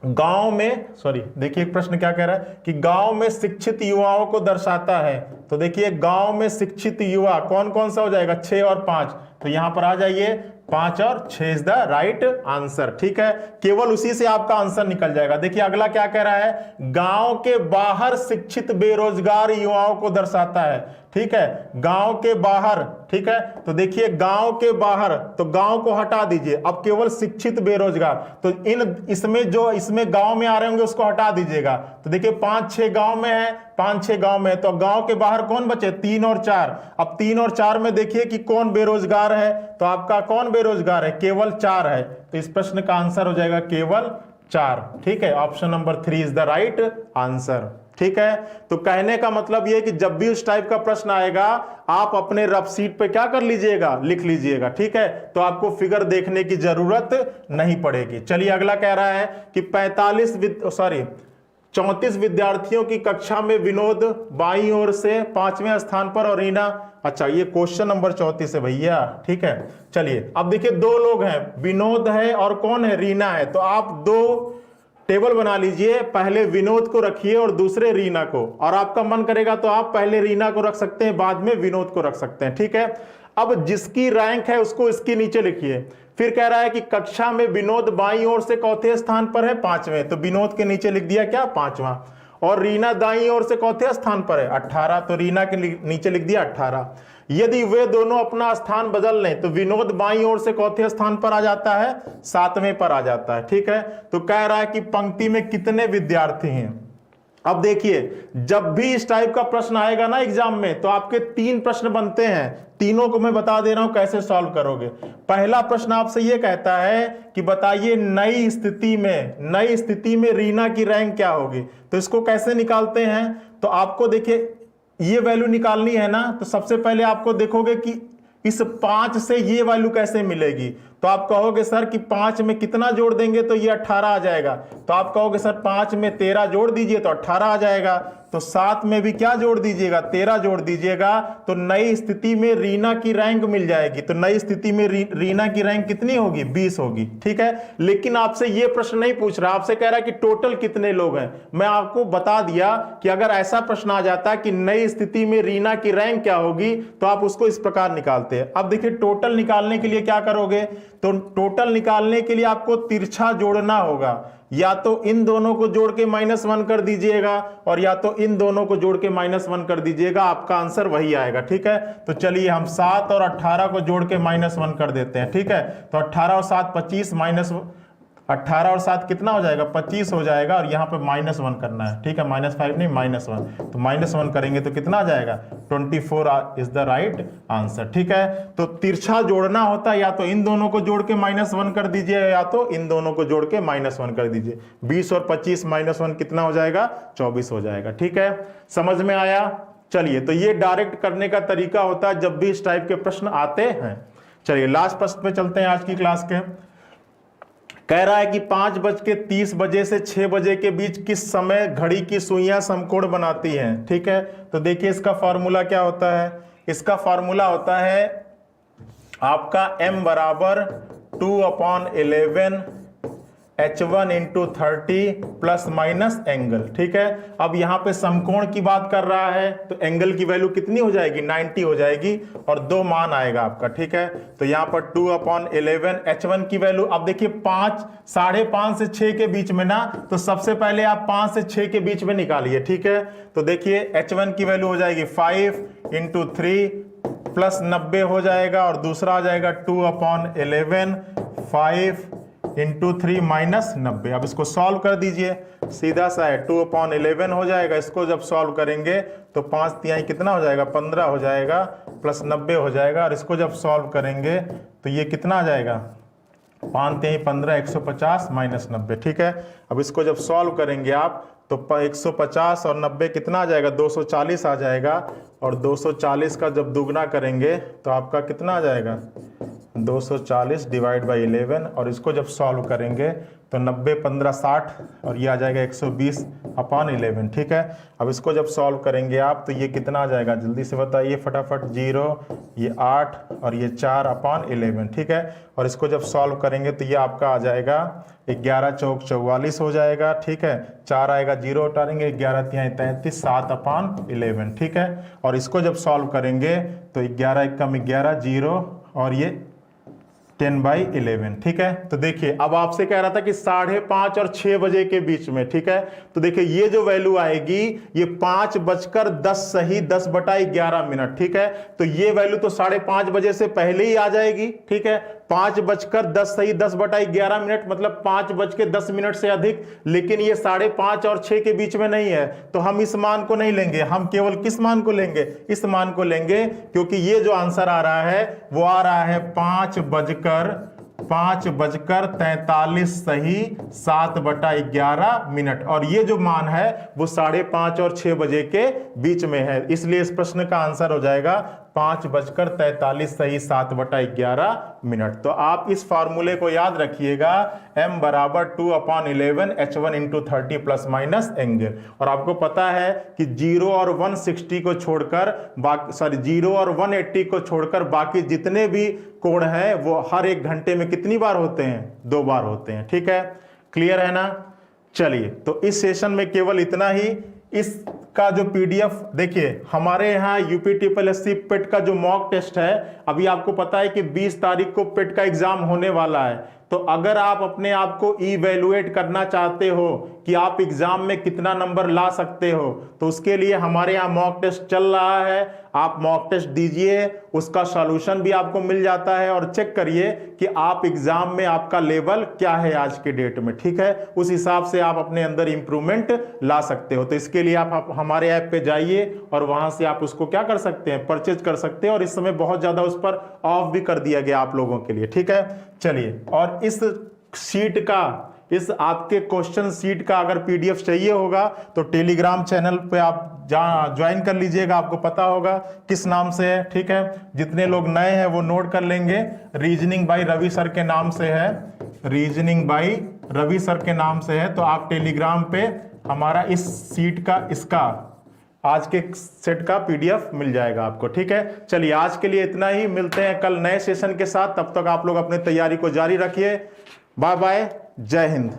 गांव में, सॉरी देखिए एक प्रश्न क्या कह रहा है कि गांव में शिक्षित युवाओं को दर्शाता है। तो देखिए गांव में शिक्षित युवा कौन कौन सा हो जाएगा? 6 और 5, तो यहां पर आ जाइए 5 और 6 इज द राइट आंसर, ठीक है। केवल उसी से आपका आंसर निकल जाएगा। देखिए अगला क्या कह रहा है, गांव के बाहर शिक्षित बेरोजगार युवाओं को दर्शाता है, ठीक है। गांव के बाहर, ठीक है, तो देखिए गांव के बाहर, तो गांव को हटा दीजिए, अब केवल शिक्षित बेरोजगार, तो इसमें जो इसमें गांव में आ रहे होंगे उसको हटा दीजिएगा। तो देखिए 5-6 गांव में है, 5-6 गांव में, तो गांव के बाहर कौन बचे? 3 और 4। अब 3 और 4 में देखिए कि कौन बेरोजगार है, तो आपका कौन बेरोजगार है? केवल 4 है। तो इस प्रश्न का आंसर हो जाएगा केवल 4, ठीक है। Option number 3 is the right answer, ठीक है। तो कहने का मतलब यह कि जब भी उस टाइप का प्रश्न आएगा आप अपने रफ शीट पे क्या कर लीजिएगा? लिख लीजिएगा, ठीक है। तो आपको फिगर देखने की जरूरत नहीं पड़ेगी। चलिए अगला कह रहा है कि 34 विद्यार्थियों की कक्षा में विनोद बाईं ओर से 5वें स्थान पर और रीना, अच्छा ये क्वेश्चन नंबर 34 है भैया, ठीक है। चलिए अब देखिए 2 लोग हैं, विनोद है और कौन है? रीना है। तो आप 2 टेबल बना लीजिए, पहले विनोद को रखिए और दूसरे रीना को, और आपका मन करेगा तो आप पहले रीना को रख सकते हैं, बाद में विनोद को रख सकते हैं, ठीक है। अब जिसकी रैंक है उसको इसके नीचे लिखिए। फिर कह रहा है कि कक्षा में विनोद बाईं ओर से चौथे स्थान पर है, 5वें, तो विनोद के नीचे लिख दिया क्या? 5वां। और रीना दाईं ओर से चौथे स्थान पर है, 18, तो रीना के नीचे लिख दिया 18। यदि वे दोनों अपना स्थान बदल लें तो विनोद बाईं ओर से चौथे स्थान पर आ जाता है, 7वें पर आ जाता है, ठीक है। तो कह रहा है कि पंक्ति में कितने विद्यार्थी हैं? अब देखिए, जब भी इस टाइप का प्रश्न आएगा ना एग्जाम में, तो आपके 3 प्रश्न बनते हैं, तीनों को मैं बता दे रहा हूं कैसे सॉल्व करोगे। पहला प्रश्न आपसे यह कहता है कि बताइए नई स्थिति में रीना की रैंक क्या होगी। तो इसको कैसे निकालते हैं, तो आपको देखिए ये वैल्यू निकालनी है ना, तो सबसे पहले आपको देखोगे कि इस 5 से ये वैल्यू कैसे मिलेगी। तो आप कहोगे सर कि 5 में कितना जोड़ देंगे तो ये 18 आ जाएगा। तो आप कहोगे सर 5 में 13 जोड़ दीजिए तो 18 आ जाएगा। तो 7 में भी क्या जोड़ दीजिएगा, 13 जोड़ दीजिएगा, तो नई स्थिति में रीना की रैंक मिल जाएगी। तो नई स्थिति में रीना की रैंक कितनी होगी, 20 होगी। ठीक है, लेकिन आपसे ये प्रश्न नहीं पूछ रहा, आपसे कह रहा है कि टोटल कितने लोग हैं। मैं आपको बता दिया कि अगर ऐसा प्रश्न आ जाता कि नई स्थिति में रीना की रैंक क्या होगी, तो आप उसको इस प्रकार निकालते हैं। अब देखिए टोटल निकालने के लिए क्या करोगे, तो टोटल निकालने के लिए आपको तिरछा जोड़ना होगा। या तो इन दोनों को जोड़ के -1 कर दीजिएगा, और या तो इन दोनों को जोड़ के -1 कर दीजिएगा, आपका आंसर वही आएगा। ठीक है, तो चलिए हम 7 और 18 को जोड़ के -1 कर देते हैं। ठीक है, तो 18 और 7 25, 18 और 7 कितना हो जाएगा, 25 हो जाएगा, और यहाँ पे -1 करना है। ठीक है, -5 नहीं, -1, तो -1 करेंगे तो कितना आ जाएगा, 24 इज द राइट आंसर। ठीक है, तो तिरछा जोड़ना होता है, या तो इन दोनों को जोड़ के -1 कर दीजिए, या तो इन दोनों को जोड़ के -1 कर दीजिए। 20 और 25 -1 कितना हो जाएगा, 24 हो जाएगा। ठीक है, समझ में आया। चलिए, तो ये डायरेक्ट करने का तरीका होता है जब भी इस टाइप के प्रश्न आते हैं। चलिए लास्ट प्रश्न पे चलते हैं आज की क्लास के। कह रहा है कि 5:30 से 6 बजे के बीच किस समय घड़ी की सुइयां समकोण बनाती हैं। ठीक है, तो देखिए इसका फॉर्मूला क्या होता है, इसका फॉर्मूला होता है आपका m बराबर 2/11 H1 × 30 प्लस माइनस एंगल। ठीक है, अब यहां पे समकोण की बात कर रहा है, तो एंगल की वैल्यू कितनी हो जाएगी, 90 हो जाएगी, और 2 मान आएगा आपका। ठीक है, तो यहां पर 2/11 H1 की वैल्यू, अब देखिए 5:30 से 6 के बीच में ना, तो सबसे पहले आप 5 से 6 के बीच में निकालिए। ठीक है, तो देखिए H1 की वैल्यू हो जाएगी 5 × 3 प्लस 90 हो जाएगा, और दूसरा आ जाएगा 2/11 5 × 3 माइनस 90। अब इसको सॉल्व कर दीजिए, सीधा सा है, 2/11 हो जाएगा। इसको जब सॉल्व करेंगे तो 5 तिहाई कितना हो जाएगा, 15 हो जाएगा, प्लस 90 हो जाएगा, और इसको जब सॉल्व करेंगे तो ये कितना आ जाएगा, 5 तिहाई 15, 150 माइनस 90। ठीक है, अब इसको जब सॉल्व करेंगे आप तो 150 और 90 कितना आ जाएगा, 240 आ जाएगा, और 240 का जब दुगना करेंगे तो आपका कितना आ जाएगा, 240 डिवाइड बाई 11, और इसको जब सॉल्व करेंगे तो 90 15 60, और ये आ जाएगा 120/11। ठीक है, अब इसको जब सॉल्व करेंगे आप तो ये कितना आ जाएगा, जल्दी से बताइए फटाफट, 0, ये 8, और ये 4/11। ठीक है, और इसको जब सॉल्व करेंगे तो ये आपका आ जाएगा 11 चौक 44 हो जाएगा। ठीक है, 4 आएगा, 0 उतारेंगे, 11 तिहाई 33, 7/11। ठीक है, और इसको जब सॉल्व करेंगे तो 11 एकम 11, 0, और ये 10/11। ठीक है, तो देखिए अब आपसे कह रहा था कि 5:30 और 6 बजे के बीच में। ठीक है, तो देखिए ये जो वैल्यू आएगी ये 5:10 सही 10/11 मिनट। ठीक है, तो ये वैल्यू तो 5:30 बजे से पहले ही आ जाएगी। ठीक है, 5:10 सही 10/11 मिनट, मतलब 5:10 से अधिक, लेकिन ये 5:30 और 6 के बीच में नहीं है, तो हम इस मान को नहीं लेंगे, हम केवल किस मान को लेंगे, इस मान को लेंगे, क्योंकि ये जो आंसर आ रहा है वो आ रहा है 5:43 सही 7/11 मिनट, और ये जो मान है वो 5:30 और 6 बजे के बीच में है, इसलिए इस प्रश्न का आंसर हो जाएगा 5:43 सही 7/11 मिनट। तो आप इस फार्मूले को याद रखिएगा, m बराबर 2/11 H1 × 30 प्लस माइनस एंगल। और आपको पता है कि 0 और 160 को छोड़कर बाकी 0 और 180 को छोड़कर बाकी जितने भी कोण हैं वो हर 1 घंटे में कितनी बार होते हैं, 2 बार होते हैं। ठीक है, क्लियर है ना। चलिए, तो इस सेशन में केवल इतना ही। इसका जो पीडीएफ देखिए, हमारे यहाँ यूपीटीपीएससी पेट का जो मॉक टेस्ट है, अभी आपको पता है कि 20 तारीख को पेट का एग्जाम होने वाला है। तो अगर आप अपने आप को इवैल्यूएट करना चाहते हो कि आप एग्जाम में कितना नंबर ला सकते हो, तो उसके लिए हमारे यहाँ मॉक टेस्ट चल रहा है। आप मॉक टेस्ट दीजिए, उसका सॉल्यूशन भी आपको मिल जाता है और चेक करिए कि आप एग्जाम में आपका लेवल क्या है आज के डेट में, ठीक है। उस हिसाब से आप अपने अंदर इंप्रूवमेंट ला सकते हो। तो इसके लिए आप हमारे ऐप पे जाइए और वहां से आप उसको क्या कर सकते हैं, परचेज कर सकते हैं। और इस समय बहुत ज्यादा उस पर ऑफ भी कर दिया गया आप लोगों के लिए, ठीक है। चलिए, और इस शीट का, इस आपके क्वेश्चन सीट का अगर पीडीएफ चाहिए होगा तो टेलीग्राम चैनल पे आप ज्वाइन कर लीजिएगा, आपको पता होगा किस नाम से है, ठीक है। जितने लोग नए हैं वो नोट कर लेंगे, रीजनिंग बाय रवि सर के नाम से है, रीजनिंग बाय रवि सर के नाम से है। तो आप टेलीग्राम पे हमारा इस सीट का, इसका आज के सेट का पीडीएफ मिल जाएगा आपको, ठीक है। चलिए, आज के लिए इतना ही, मिलते हैं कल नए सेशन के साथ। तब तक आप लोग अपनी तैयारी को जारी रखिए। बाय बाय, जय हिंद।